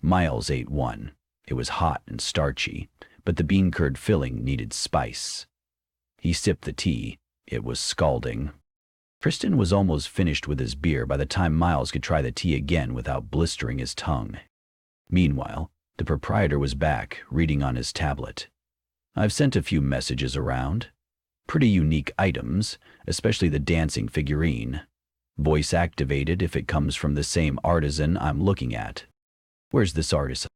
Miles ate one. It was hot and starchy, but the bean curd filling needed spice. He sipped the tea. It was scalding. Tristan was almost finished with his beer by the time Miles could try the tea again without blistering his tongue. Meanwhile, the proprietor was back, reading on his tablet. I've sent a few messages around. Pretty unique items, especially the dancing figurine. Voice activated if it comes from the same artisan I'm looking at. Where's this artisan?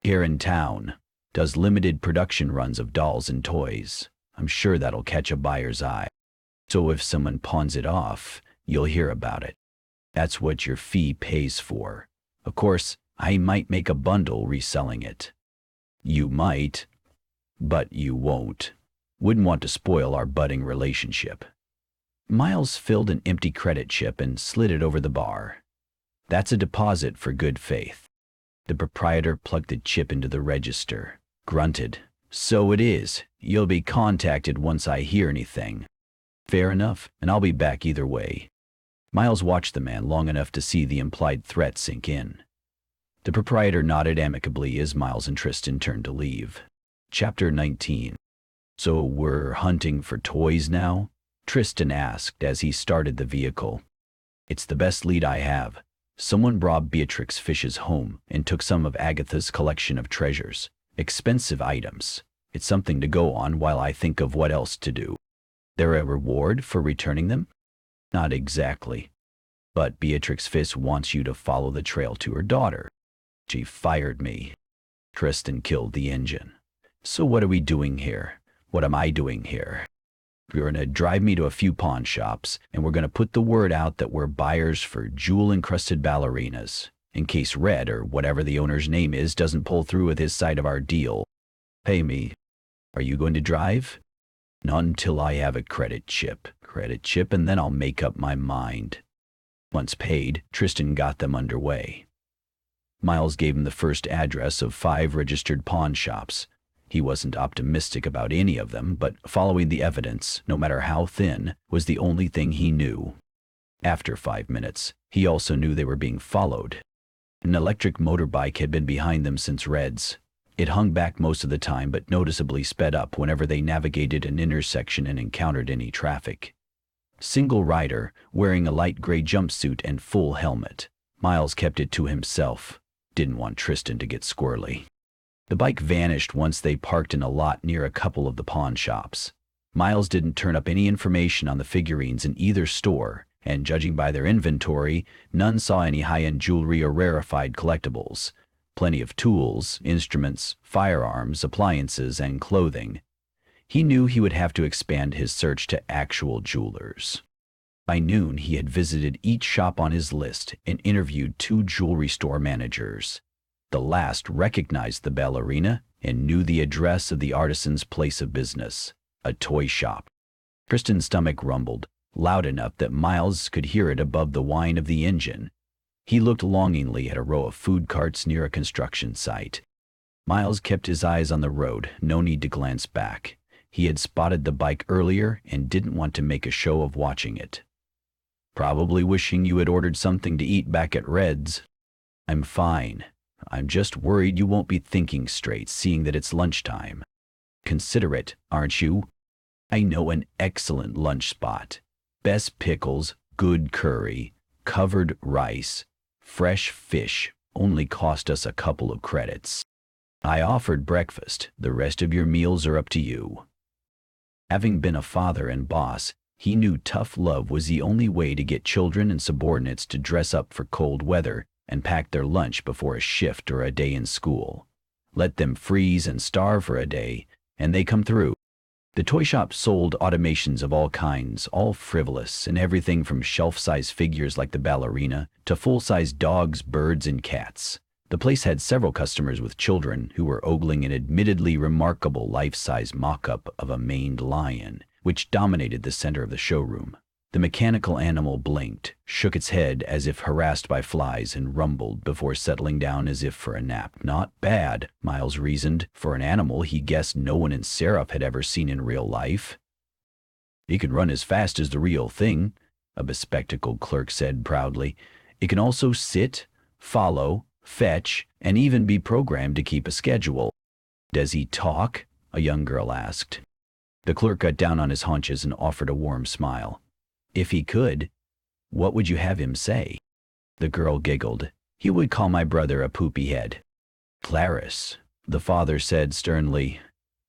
Here in town. Does limited production runs of dolls and toys. I'm sure that'll catch a buyer's eye. So if someone pawns it off, you'll hear about it. That's what your fee pays for. Of course, I might make a bundle reselling it. You might, but you won't. Wouldn't want to spoil our budding relationship. Miles filled an empty credit chip and slid it over the bar. That's a deposit for good faith. The proprietor plugged the chip into the register, grunted. So it is. You'll be contacted once I hear anything. Fair enough, and I'll be back either way. Miles watched the man long enough to see the implied threat sink in. The proprietor nodded amicably as Miles and Tristan turned to leave. Chapter 19. So we're hunting for toys now? Tristan asked as he started the vehicle. It's the best lead I have. Someone robbed Beatrix Fish's home and took some of Agatha's collection of treasures. Expensive items. It's something to go on while I think of what else to do. There a reward for returning them? Not exactly. But Beatrix Fish wants you to follow the trail to her daughter. She fired me. Tristan killed the engine. So what are we doing here? What am I doing here? You're going to drive me to a few pawn shops, and we're going to put the word out that we're buyers for jewel-encrusted ballerinas, in case Red, or whatever the owner's name is, doesn't pull through with his side of our deal. Pay me. Are you going to drive? Not until I have a credit chip, and then I'll make up my mind. Once paid, Tristan got them underway. Miles gave him the first address of 5 registered pawn shops. He wasn't optimistic about any of them, but following the evidence, no matter how thin, was the only thing he knew. After 5 minutes, he also knew they were being followed. An electric motorbike had been behind them since Red's. It hung back most of the time but noticeably sped up whenever they navigated an intersection and encountered any traffic. Single rider, wearing a light gray jumpsuit and full helmet. Miles kept it to himself. Didn't want Tristan to get squirrely. The bike vanished once they parked in a lot near a couple of the pawn shops. Miles didn't turn up any information on the figurines in either store, and judging by their inventory, none saw any high-end jewelry or rarefied collectibles. Plenty of tools, instruments, firearms, appliances, and clothing. He knew he would have to expand his search to actual jewelers. By noon, he had visited each shop on his list and interviewed 2 jewelry store managers. The last recognized the ballerina and knew the address of the artisan's place of business, a toy shop. Tristan's stomach rumbled, loud enough that Miles could hear it above the whine of the engine. He looked longingly at a row of food carts near a construction site. Miles kept his eyes on the road, no need to glance back. He had spotted the bike earlier and didn't want to make a show of watching it. Probably wishing you had ordered something to eat back at Red's. I'm fine. I'm just worried you won't be thinking straight, seeing that it's lunchtime. Considerate, aren't you? I know an excellent lunch spot. Best pickles, good curry, covered rice, fresh fish, only cost us a couple of credits. I offered breakfast. The rest of your meals are up to you. Having been a father and boss, he knew tough love was the only way to get children and subordinates to dress up for cold weather and pack their lunch before a shift or a day in school. Let them freeze and starve for a day, and they come through. The toy shop sold automations of all kinds, all frivolous, and everything from shelf-size figures like the ballerina to full-size dogs, birds, and cats. The place had several customers with children who were ogling an admittedly remarkable life-size mock-up of a maned lion, which dominated the center of the showroom. The mechanical animal blinked, shook its head as if harassed by flies, and rumbled before settling down as if for a nap. Not bad, Miles reasoned, for an animal he guessed no one in Seraph had ever seen in real life. "It can run as fast as the real thing," a bespectacled clerk said proudly. "It can also sit, follow, fetch, and even be programmed to keep a schedule." "Does he talk?" a young girl asked. The clerk got down on his haunches and offered a warm smile. "If he could, what would you have him say?" The girl giggled. "He would call my brother a poopy head." "Clarice," the father said sternly,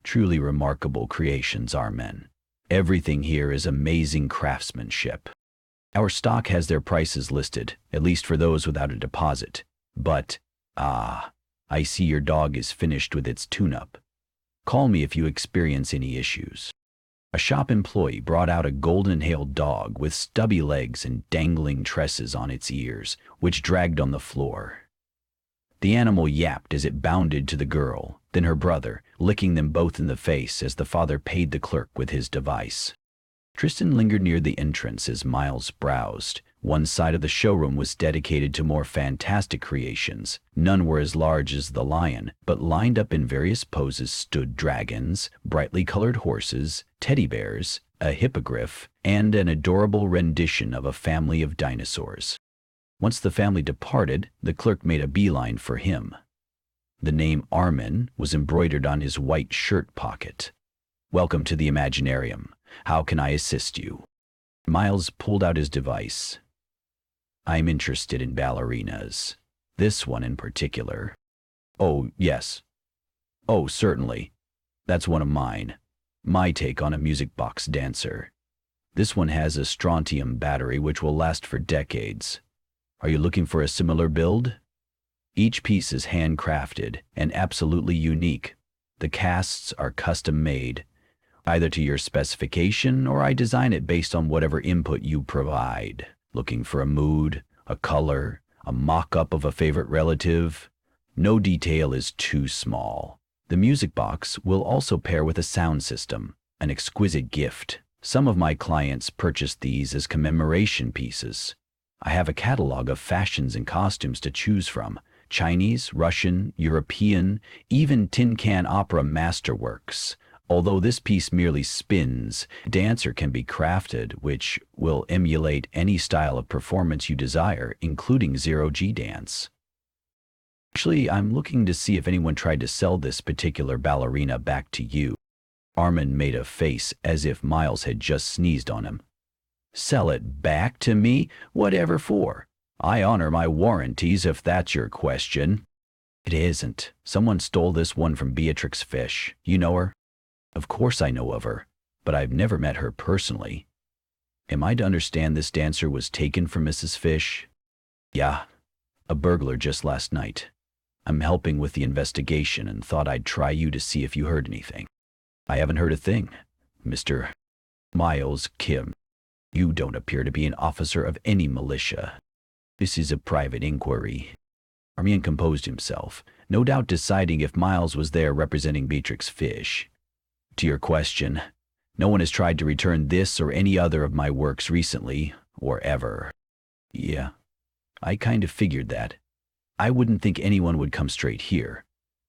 "truly remarkable creations are men. Everything here is amazing craftsmanship. Our stock has their prices listed, at least for those without a deposit. But, I see your dog is finished with its tune-up. Call me if you experience any issues." A shop employee brought out a golden-hailed dog with stubby legs and dangling tresses on its ears, which dragged on the floor. The animal yapped as it bounded to the girl, then her brother, licking them both in the face as the father paid the clerk with his device. Tristan lingered near the entrance as Miles browsed. One side of the showroom was dedicated to more fantastic creations. None were as large as the lion, but lined up in various poses stood dragons, brightly colored horses, teddy bears, a hippogriff, and an adorable rendition of a family of dinosaurs. Once the family departed, the clerk made a beeline for him. The name Armin was embroidered on his white shirt pocket. "Welcome to the Imaginarium. How can I assist you?" Miles pulled out his device. "I'm interested in ballerinas. This one in particular." "Oh, yes. Oh, certainly. That's one of mine. My take on a music box dancer. This one has a strontium battery which will last for decades. Are you looking for a similar build? Each piece is handcrafted and absolutely unique. The casts are custom made, either to your specification or I design it based on whatever input you provide. Looking for a mood, a color, a mock-up of a favorite relative? No detail is too small. The music box will also pair with a sound system, an exquisite gift. Some of my clients purchased these as commemoration pieces. I have a catalog of fashions and costumes to choose from: Chinese, Russian, European, even tin can opera masterworks. Although this piece merely spins, a dancer can be crafted which will emulate any style of performance you desire, including zero-G dance. Actually, I'm looking to see if anyone tried to sell this particular ballerina back to you." Armin made a face as if Miles had just sneezed on him. "Sell it back to me? Whatever for? I honor my warranties if that's your question." "It isn't. Someone stole this one from Beatrix Fish. You know her?" "Of course I know of her, but I've never met her personally." "Am I to understand this dancer was taken from Mrs. Fish?" "Yeah, a burglar just last night. I'm helping with the investigation and thought I'd try you to see if you heard anything." "I haven't heard a thing, Mr. Miles Kim. You don't appear to be an officer of any militia. This is a private inquiry." Armin composed himself, no doubt deciding if Miles was there representing Beatrix Fish. "To your question, no one has tried to return this or any other of my works recently, or ever." "Yeah, I kind of figured that. I wouldn't think anyone would come straight here.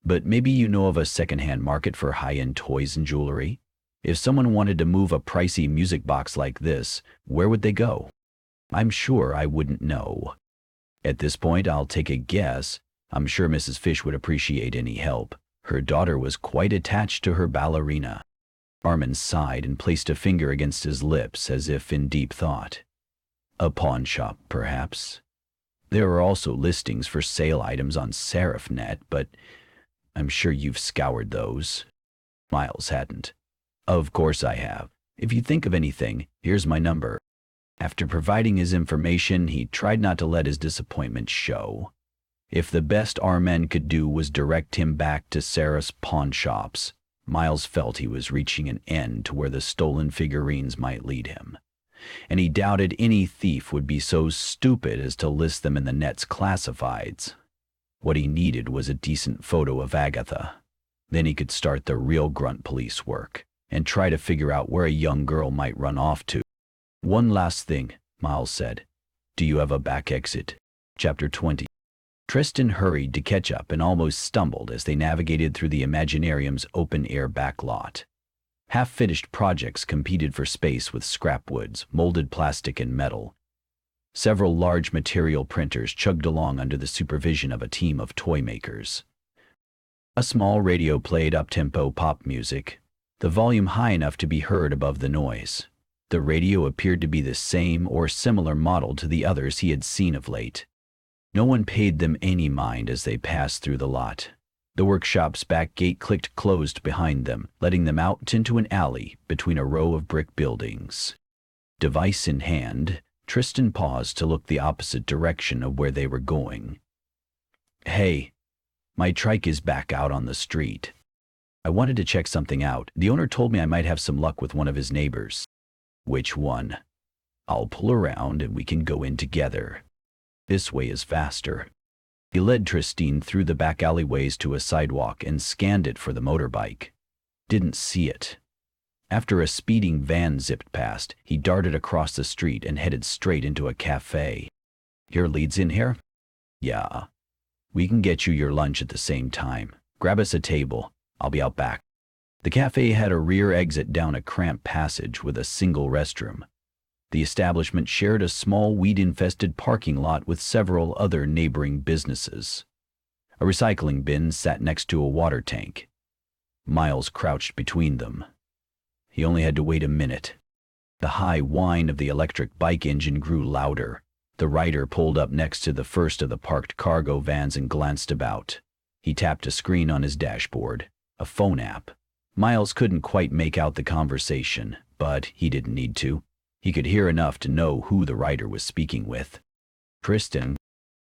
But maybe you know of a second-hand market for high-end toys and jewelry? If someone wanted to move a pricey music box like this, where would they go?" "I'm sure I wouldn't know. At this point, I'll take a guess. I'm sure Mrs. Fish would appreciate any help. Her daughter was quite attached to her ballerina." Armin sighed and placed a finger against his lips as if in deep thought. "A pawn shop, perhaps. There are also listings for sale items on SeraphNet, but I'm sure you've scoured those." Miles hadn't. "Of course I have. If you think of anything, here's my number." After providing his information, he tried not to let his disappointment show. If the best Armin could do was direct him back to Seraph's pawn shops, Miles felt he was reaching an end to where the stolen figurines might lead him, and he doubted any thief would be so stupid as to list them in the net's classifieds. What he needed was a decent photo of Agatha. Then he could start the real grunt police work and try to figure out where a young girl might run off to. "One last thing," Miles said. "Do you have a back exit?" Chapter 20. Tristan hurried to catch up and almost stumbled as they navigated through the Imaginarium's open-air back lot. Half-finished projects competed for space with scrap woods, molded plastic, and metal. Several large material printers chugged along under the supervision of a team of toy makers. A small radio played up-tempo pop music, the volume high enough to be heard above the noise. The radio appeared to be the same or similar model to the others he had seen of late. No one paid them any mind as they passed through the lot. The workshop's back gate clicked closed behind them, letting them out into an alley between a row of brick buildings. Device in hand, Tristan paused to look the opposite direction of where they were going. "Hey, my trike is back out on the street. I wanted to check something out. The owner told me I might have some luck with one of his neighbors." "Which one?" "I'll pull around and we can go in together. This way is faster." He led Tristan through the back alleyways to a sidewalk and scanned it for the motorbike. Didn't see it. After a speeding van zipped past, he darted across the street and headed straight into a cafe. "Your lead's in here?" "Yeah. We can get you your lunch at the same time. Grab us a table. I'll be out back." The cafe had a rear exit down a cramped passage with a single restroom. The establishment shared a small weed-infested parking lot with several other neighboring businesses. A recycling bin sat next to a water tank. Miles crouched between them. He only had to wait a minute. The high whine of the electric bike engine grew louder. The rider pulled up next to the first of the parked cargo vans and glanced about. He tapped a screen on his dashboard, a phone app. Miles couldn't quite make out the conversation, but he didn't need to. He could hear enough to know who the rider was speaking with. "Tristan."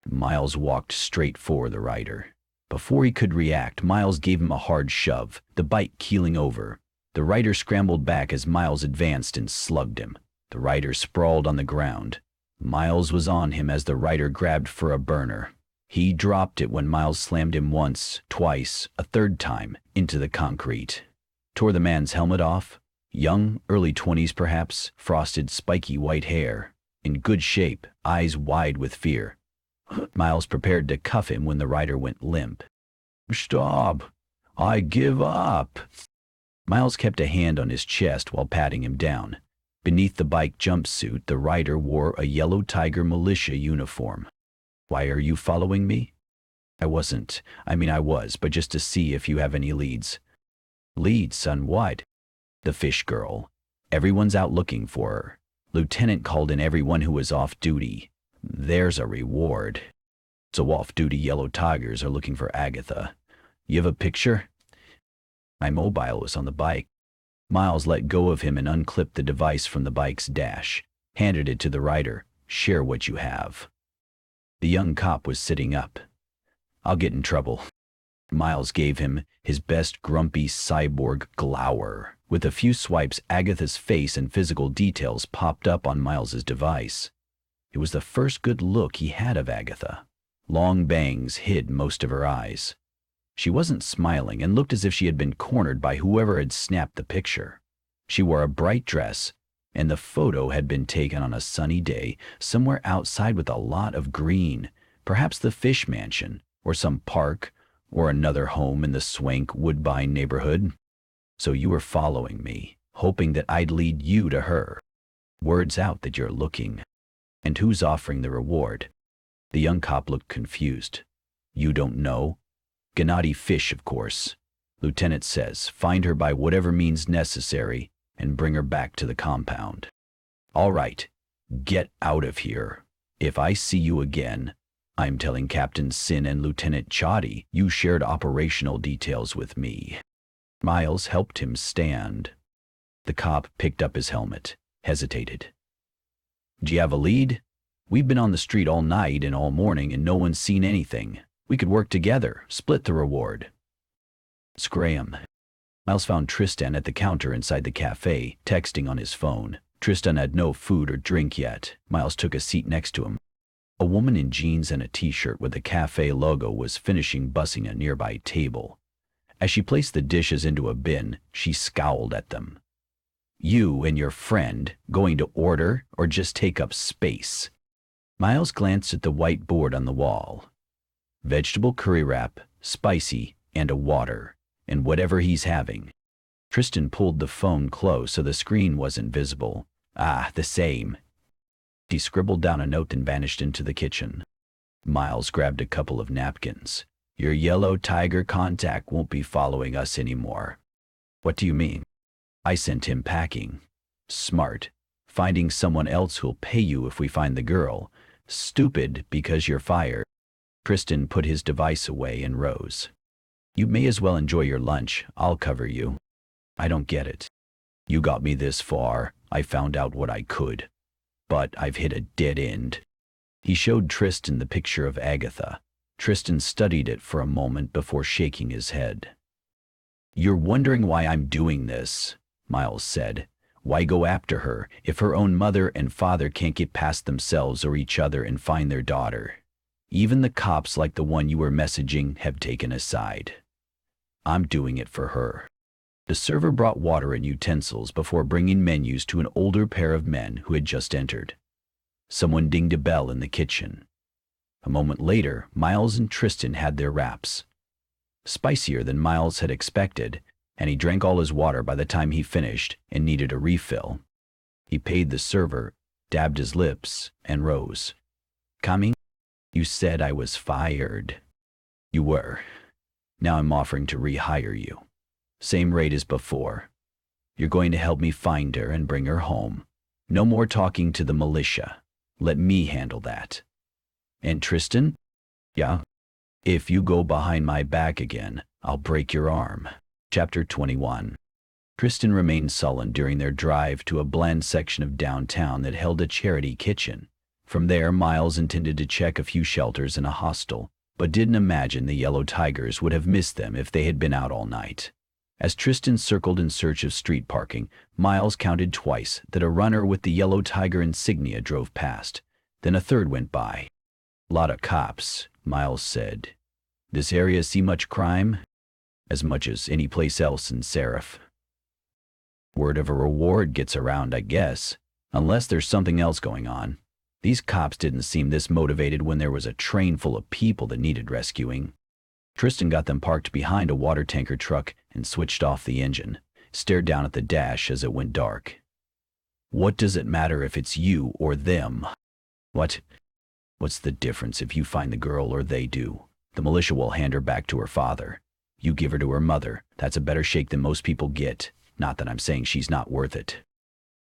Miles walked straight for the rider. Before he could react, Miles gave him a hard shove, the bike keeling over. The rider scrambled back as Miles advanced and slugged him. The rider sprawled on the ground. Miles was on him as the rider grabbed for a burner. He dropped it when Miles slammed him once, twice, a third time, into the concrete. Tore the man's helmet off. Young, early 20s perhaps, frosted spiky white hair. In good shape, eyes wide with fear. Miles prepared to cuff him when the rider went limp. "Stop! I give up!" Miles kept a hand on his chest while patting him down. Beneath the bike jumpsuit, the rider wore a yellow tiger militia uniform. "Why are you following me?" I was, but just to see if you have any leads." "Leads on what?" "The fish girl. Everyone's out looking for her. Lieutenant called in everyone who was off duty. There's a reward. So off-duty yellow tigers are looking for Agatha. You have a picture?" My mobile was on the bike. Miles let go of him and unclipped the device from the bike's dash, handed it to the rider. "Share what you have." The young cop was sitting up. "I'll get in trouble." Miles gave him his best grumpy cyborg glower. With a few swipes, Agatha's face and physical details popped up on Miles's device. It was the first good look he had of Agatha. Long bangs hid most of her eyes. She wasn't smiling and looked as if she had been cornered by whoever had snapped the picture. She wore a bright dress, and the photo had been taken on a sunny day somewhere outside with a lot of green, perhaps the Fish Mansion, or some park, or another home in the swank Woodbine neighborhood. "So you were following me, hoping that I'd lead you to her. Word's out that you're looking. And who's offering the reward?" The young cop looked confused. "You don't know?" "Gennady Fish, of course. Lieutenant says, find her by whatever means necessary and bring her back to the compound." "All right, get out of here. If I see you again, I'm telling Captain Sin and Lieutenant Choddy you shared operational details with me." Miles helped him stand. The cop picked up his helmet, hesitated. "Do you have a lead? We've been on the street all night and all morning and no one's seen anything. We could work together, split the reward." "Scram." Miles found Tristan at the counter inside the cafe, texting on his phone. Tristan had no food or drink yet. Miles took a seat next to him. A woman in jeans and a t-shirt with the cafe logo was finishing bussing a nearby table. As she placed the dishes into a bin, she scowled at them. "You and your friend going to order or just take up space?" Miles glanced at the white board on the wall. Vegetable curry wrap, spicy, and a water, and whatever he's having. Tristan pulled the phone close so the screen wasn't visible. "Ah, the same." He scribbled down a note and vanished into the kitchen. Miles grabbed a couple of napkins. "Your yellow tiger contact won't be following us anymore." "What do you mean?" "I sent him packing." "Smart. Finding someone else who'll pay you if we find the girl. Stupid because you're fired." Tristan put his device away and rose. "You may as well enjoy your lunch. I'll cover you." "I don't get it. You got me this far. I found out what I could. But I've hit a dead end." He showed Tristan the picture of Agatha. Tristan studied it for a moment before shaking his head. "You're wondering why I'm doing this," Miles said. "Why go after her if her own mother and father can't get past themselves or each other and find their daughter? Even the cops like the one you were messaging have taken a side. I'm doing it for her." The server brought water and utensils before bringing menus to an older pair of men who had just entered. Someone dinged a bell in the kitchen. A moment later, Miles and Tristan had their wraps. Spicier than Miles had expected, and he drank all his water by the time he finished and needed a refill. He paid the server, dabbed his lips, and rose. "Coming? You said I was fired." "You were. Now I'm offering to rehire you. Same rate as before. You're going to help me find her and bring her home. No more talking to the militia. Let me handle that." "And Tristan?" "Yeah. If you go behind my back again, I'll break your arm." Chapter 21. Tristan remained sullen during their drive to a bland section of downtown that held a charity kitchen. From there, Miles intended to check a few shelters and a hostel, but didn't imagine the yellow tigers would have missed them if they had been out all night. As Tristan circled in search of street parking, Miles counted twice that a runner with the yellow tiger insignia drove past. Then a third went by. "Lot of cops," Miles said. "This area see much crime?" "As much as any place else in Seraph." "Word of a reward gets around, I guess, unless there's something else going on. These cops didn't seem this motivated when there was a train full of people that needed rescuing." Tristan got them parked behind a water tanker truck and switched off the engine, stared down at the dash as it went dark. "What does it matter if it's you or them?" What's the difference if you find the girl or they do? The militia will hand her back to her father. You give her to her mother. That's a better shake than most people get. Not that I'm saying she's not worth it."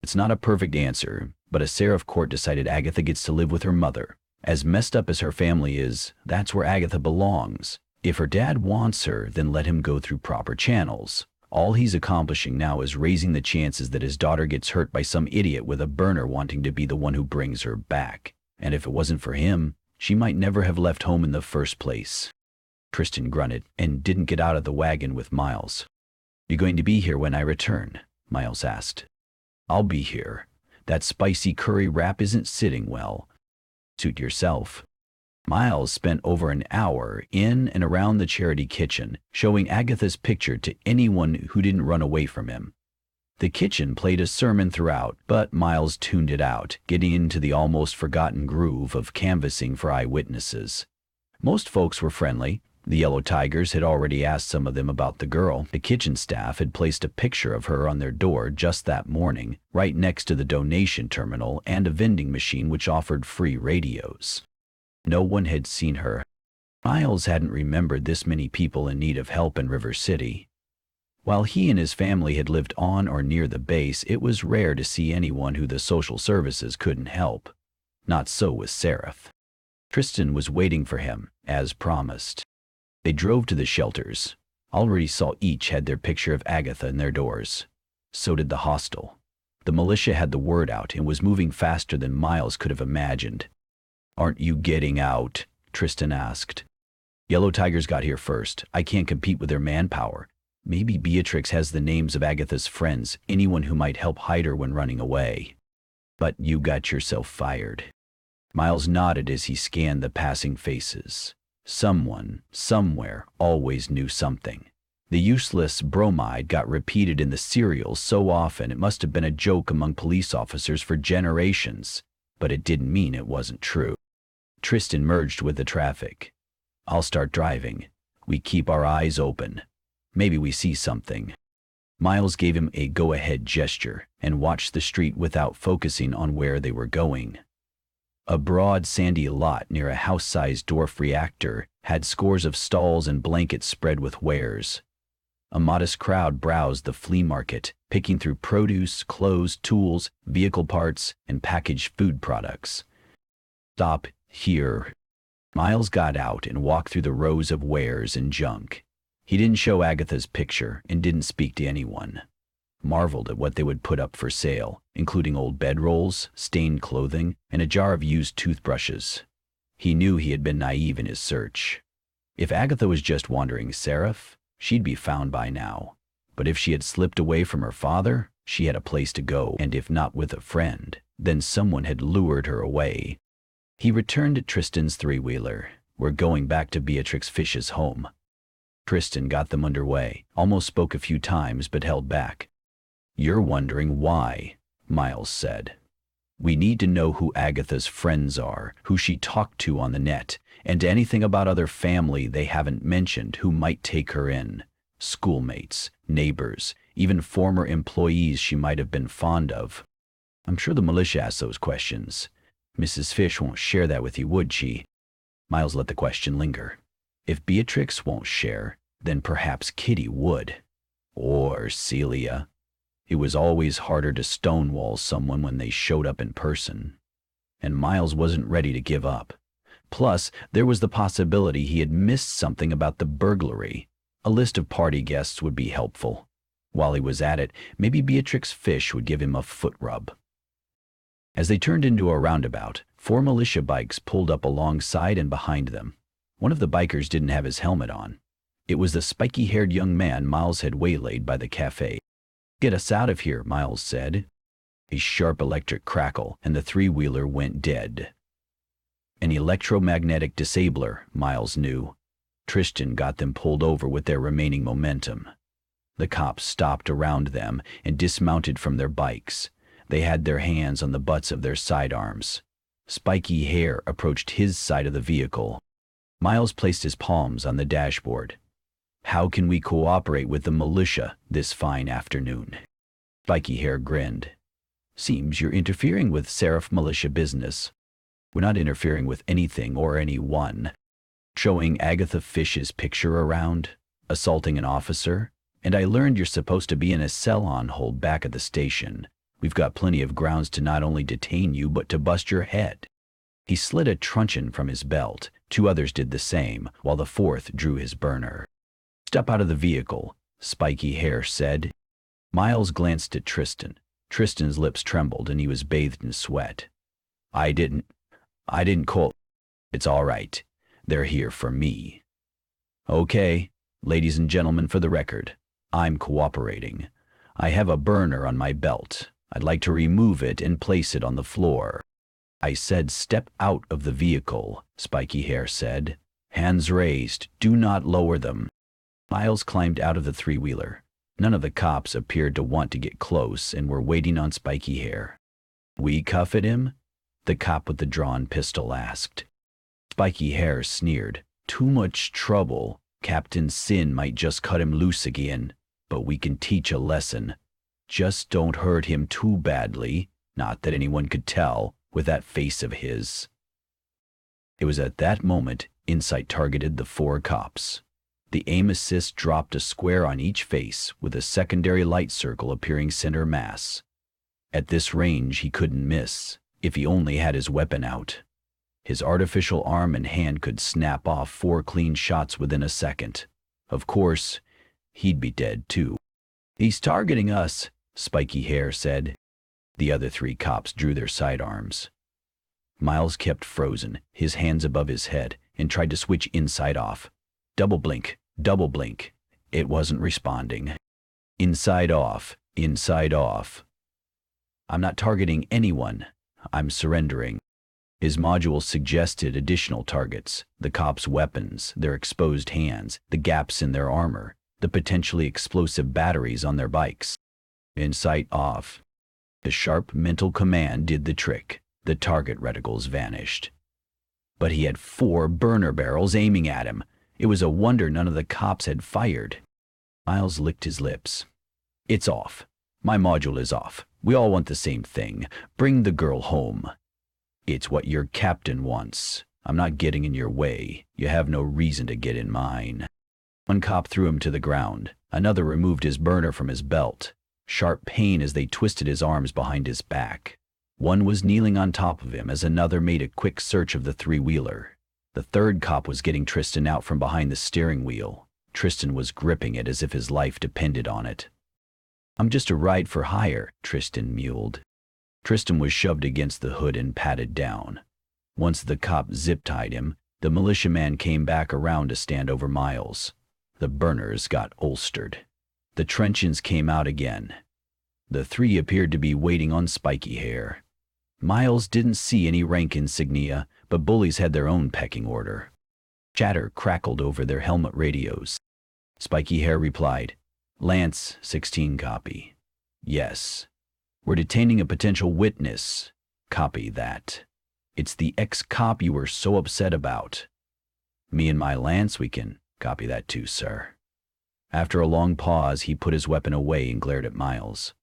It's not a perfect answer, but a Seraph court decided Agatha gets to live with her mother. As messed up as her family is, that's where Agatha belongs. If her dad wants her, then let him go through proper channels. All he's accomplishing now is raising the chances that his daughter gets hurt by some idiot with a burner wanting to be the one who brings her back. And if it wasn't for him, she might never have left home in the first place. Tristan grunted and didn't get out of the wagon with Miles. "You going to be here when I return?" Miles asked. "I'll be here. That spicy curry wrap isn't sitting well. Suit yourself." Miles spent over an hour in and around the charity kitchen, showing Agatha's picture to anyone who didn't run away from him. The kitchen played a sermon throughout, but Miles tuned it out, getting into the almost forgotten groove of canvassing for eyewitnesses. Most folks were friendly. The yellow tigers had already asked some of them about the girl. The kitchen staff had placed a picture of her on their door just that morning, right next to the donation terminal and a vending machine which offered free radios. No one had seen her. Miles hadn't remembered this many people in need of help in River City. While he and his family had lived on or near the base, it was rare to see anyone who the social services couldn't help. Not so with Seraph. Tristan was waiting for him, as promised. They drove to the shelters. Already saw each had their picture of Agatha in their doors. So did the hostel. The militia had the word out and was moving faster than Miles could have imagined. "Aren't you getting out?" Tristan asked. "Yellow Tigers got here first. I can't compete with their manpower. Maybe Beatrix has the names of Agatha's friends, anyone who might help hide her when running away. But you got yourself fired. Miles nodded as he scanned the passing faces. Someone, somewhere, always knew something. The useless bromide got repeated in the serials so often it must have been a joke among police officers for generations, but it didn't mean it wasn't true. Tristan merged with the traffic. I'll start driving. We keep our eyes open. Maybe we see something. Miles gave him a go-ahead gesture and watched the street without focusing on where they were going. A broad, sandy lot near a house-sized dwarf reactor had scores of stalls and blankets spread with wares. A modest crowd browsed the flea market, picking through produce, clothes, tools, vehicle parts, and packaged food products. Stop here. Miles got out and walked through the rows of wares and junk. He didn't show Agatha's picture and didn't speak to anyone. Marveled at what they would put up for sale, including old bedrolls, stained clothing, and a jar of used toothbrushes. He knew he had been naive in his search. If Agatha was just wandering Seraph, she'd be found by now. But if she had slipped away from her father, she had a place to go, and if not with a friend, then someone had lured her away. He returned to Tristan's three-wheeler. We're going back to Beatrix Fish's home. Tristan got them underway, almost spoke a few times but held back. You're wondering why, Miles said. We need to know who Agatha's friends are, who she talked to on the net, and anything about other family they haven't mentioned who might take her in. Schoolmates, neighbors, even former employees she might have been fond of. I'm sure the militia asks those questions. Mrs. Fish won't share that with you, would she? Miles let the question linger. If Beatrix won't share, then perhaps Kitty would. Or Celia. It was always harder to stonewall someone when they showed up in person. And Miles wasn't ready to give up. Plus, there was the possibility he had missed something about the burglary. A list of party guests would be helpful. While he was at it, maybe Beatrix Fish would give him a foot rub. As they turned into a roundabout, 4 militia bikes pulled up alongside and behind them. One of the bikers didn't have his helmet on. It was the spiky-haired young man Miles had waylaid by the cafe. Get us out of here, Miles said. A sharp electric crackle, and the three-wheeler went dead. An electromagnetic disabler, Miles knew. Tristan got them pulled over with their remaining momentum. The cops stopped around them and dismounted from their bikes. They had their hands on the butts of their sidearms. Spiky hair approached his side of the vehicle. Miles placed his palms on the dashboard. How can we cooperate with the militia this fine afternoon? Spiky Hair grinned. Seems you're interfering with Seraph militia business. We're not interfering with anything or anyone. Showing Agatha Fish's picture around, assaulting an officer, and I learned you're supposed to be in a cell on hold back at the station. We've got plenty of grounds to not only detain you but to bust your head. He slid a truncheon from his belt. 2 others did the same, while the 4th drew his burner. Step out of the vehicle, Spiky Hair said. Miles glanced at Tristan. Tristan's lips trembled and he was bathed in sweat. I didn't call. It's all right. They're here for me. Okay, ladies and gentlemen, for the record, I'm cooperating. I have a burner on my belt. I'd like to remove it and place it on the floor. I said step out of the vehicle, Spiky Hair said. Hands raised. Do not lower them. Miles climbed out of the three-wheeler. None of the cops appeared to want to get close and were waiting on Spiky Hair. We cuff at him? The cop with the drawn pistol asked. Spiky Hair sneered. Too much trouble. Captain Sin might just cut him loose again, but we can teach a lesson. Just don't hurt him too badly, not that anyone could tell, with that face of his. It was at that moment Insight targeted the 4 cops. The aim assist dropped a square on each face with a secondary light circle appearing center mass. At this range he couldn't miss, if he only had his weapon out. His artificial arm and hand could snap off 4 clean shots within a second. Of course, he'd be dead too. He's targeting us, Spiky Hair said. The other 3 cops drew their sidearms. Miles kept frozen, his hands above his head, and tried to switch Insight off. Double blink, It wasn't responding. Inside off, inside off. I'm not targeting anyone. I'm surrendering. His module suggested additional targets, the cops' weapons, their exposed hands, the gaps in their armor, the potentially explosive batteries on their bikes. Insight off. The sharp mental command did the trick. The target reticles vanished. But he had 4 burner barrels aiming at him. It was a wonder none of the cops had fired. Miles licked his lips. It's off. My module is off. We all want the same thing. Bring the girl home. It's what your captain wants. I'm not getting in your way. You have no reason to get in mine. One cop threw him to the ground. Another removed his burner from his belt. Sharp pain as they twisted his arms behind his back. One was kneeling on top of him as another made a quick search of the three-wheeler. The third cop was getting Tristan out from behind the steering wheel. Tristan was gripping it as if his life depended on it. I'm just a ride for hire, Tristan mewed. Tristan was shoved against the hood and patted down. Once the cop zip-tied him, the militiaman came back around to stand over Miles. The burners got holstered. The truncheons came out again. The 3 appeared to be waiting on Spiky Hair. Miles didn't see any rank insignia, but bullies had their own pecking order. Chatter crackled over their helmet radios. Spiky Hair replied, Lance, 16 copy. Yes. We're detaining a potential witness. Copy that. It's the ex-cop you were so upset about. Me and my Lance, we can copy that too, sir. After a long pause, he put his weapon away and glared at Miles.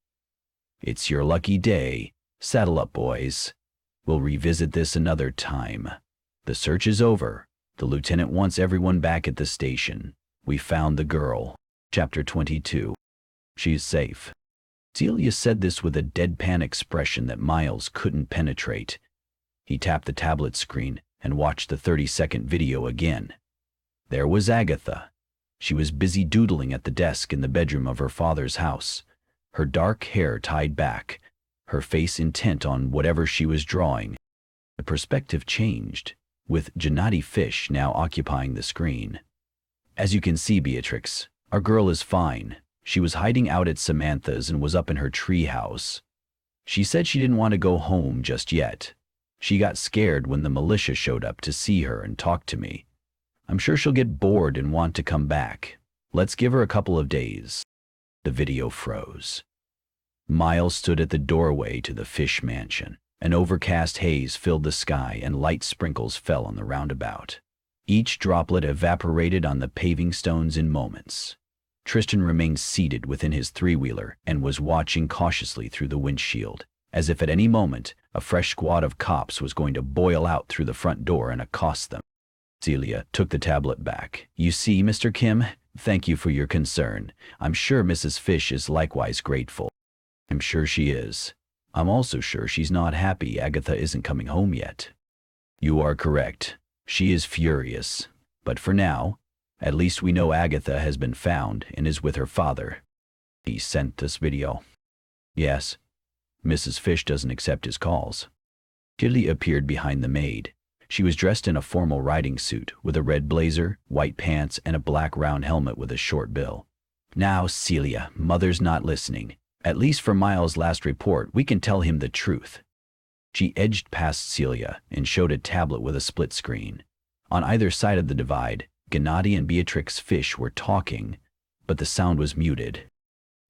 It's your lucky day. Saddle up, boys. We'll revisit this another time. The search is over. The lieutenant wants everyone back at the station. We found the girl. Chapter 22. She's safe. Celia said this with a deadpan expression that Miles couldn't penetrate. He tapped the tablet screen and watched the 30-second video again. There was Agatha. She was busy doodling at the desk in the bedroom of her father's house, her dark hair tied back, her face intent on whatever she was drawing. The perspective changed, with Beatrix Fish now occupying the screen. As you can see, Beatrix, our girl is fine. She was hiding out at Samantha's and was up in her tree house. She said she didn't want to go home just yet. She got scared when the militia showed up to see her and talk to me. I'm sure she'll get bored and want to come back. Let's give her a couple of days. The video froze. Miles stood at the doorway to the Fish mansion. An overcast haze filled the sky and light sprinkles fell on the roundabout. Each droplet evaporated on the paving stones in moments. Tristan remained seated within his three-wheeler and was watching cautiously through the windshield, as if at any moment a fresh squad of cops was going to boil out through the front door and accost them. Celia took the tablet back. You see, Mr. Kim, thank you for your concern. I'm sure Mrs. Fish is likewise grateful. I'm sure she is. I'm also sure she's not happy Agatha isn't coming home yet. You are correct. She is furious. But for now, at least we know Agatha has been found and is with her father. He sent this video. Yes. Mrs. Fish doesn't accept his calls. Tilly appeared behind the maid. She was dressed in a formal riding suit with a red blazer, white pants, and a black round helmet with a short bill. Now, Celia, Mother's not listening. At least for Miles' last report, we can tell him the truth. She edged past Celia and showed a tablet with a split screen. On either side of the divide, Gennady and Beatrix Fish were talking, but the sound was muted.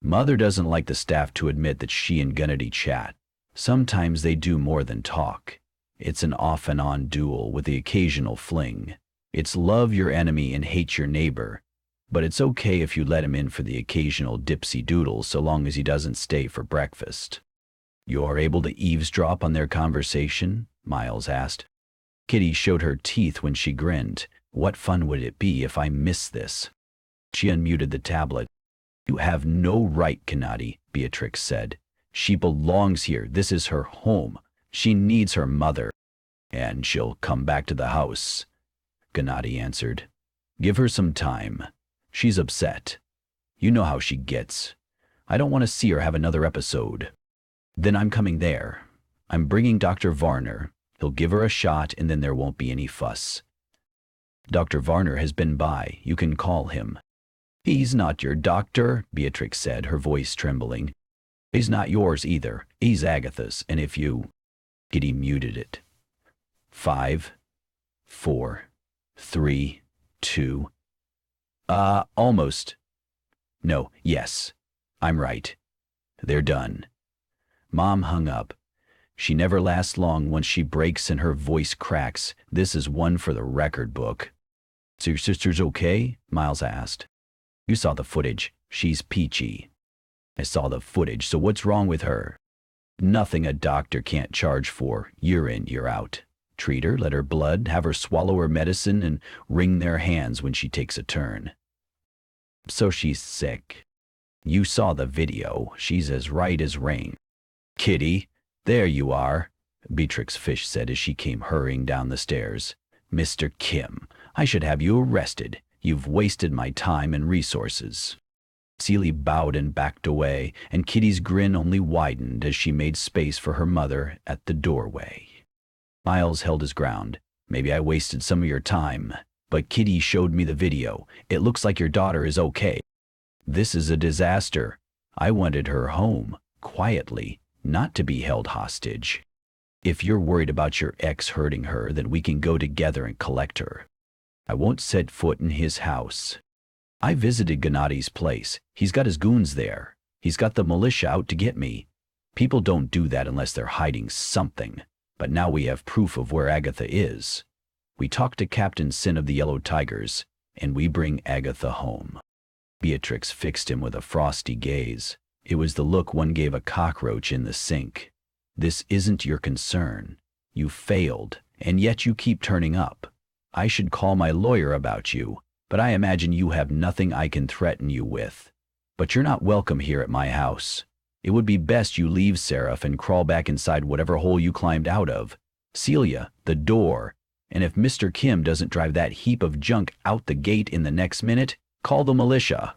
Mother doesn't like the staff to admit that she and Gennady chat. Sometimes they do more than talk. It's an off-and-on duel with the occasional fling. It's love your enemy and hate your neighbor, but it's okay if you let him in for the occasional dipsy-doodle so long as he doesn't stay for breakfast. You're able to eavesdrop on their conversation? Miles asked. Kitty showed her teeth when she grinned. What fun would it be if I missed this? She unmuted the tablet. You have no right, Gennady, Beatrix said. She belongs here. This is her home. She needs her mother. And she'll come back to the house, Gennady answered. Give her some time. She's upset. You know how she gets. I don't want to see her have another episode. Then I'm coming there. I'm bringing Dr. Varner. He'll give her a shot and then there won't be any fuss. Dr. Varner has been by. You can call him. He's not your doctor, Beatrix said, her voice trembling. He's not yours either. He's Agatha's, and if you... Kitty muted it. 5, 4, 3, 2... almost. No, yes. I'm right. They're done. Mom hung up. She never lasts long once she breaks and her voice cracks. This is one for the record book. So your sister's okay? Miles asked. You saw the footage. She's peachy. I saw the footage, so what's wrong with her? Nothing a doctor can't charge for, year in, year out. Treat her, let her blood, have her swallow her medicine, and wring their hands when she takes a turn. So she's sick. You saw the video. She's as right as rain. Kitty, there you are, Beatrix Fish said as she came hurrying down the stairs. Mr. Kim, I should have you arrested. You've wasted my time and resources. Celie bowed and backed away, and Kitty's grin only widened as she made space for her mother at the doorway. Miles held his ground. Maybe I wasted some of your time, but Kitty showed me the video. It looks like your daughter is okay. This is a disaster. I wanted her home, quietly, not to be held hostage. If you're worried about your ex hurting her, then we can go together and collect her. I won't set foot in his house. I visited Gennadi's place. He's got his goons there. He's got the militia out to get me. People don't do that unless they're hiding something. But now we have proof of where Agatha is. We talk to Captain Sin of the Yellow Tigers, and we bring Agatha home. Beatrix fixed him with a frosty gaze. It was the look one gave a cockroach in the sink. This isn't your concern. You failed, and yet you keep turning up. I should call my lawyer about you, but I imagine you have nothing I can threaten you with. But you're not welcome here at my house. It would be best you leave Seraph and crawl back inside whatever hole you climbed out of. Celia, the door. And if Mr. Kim doesn't drive that heap of junk out the gate in the next minute, call the militia.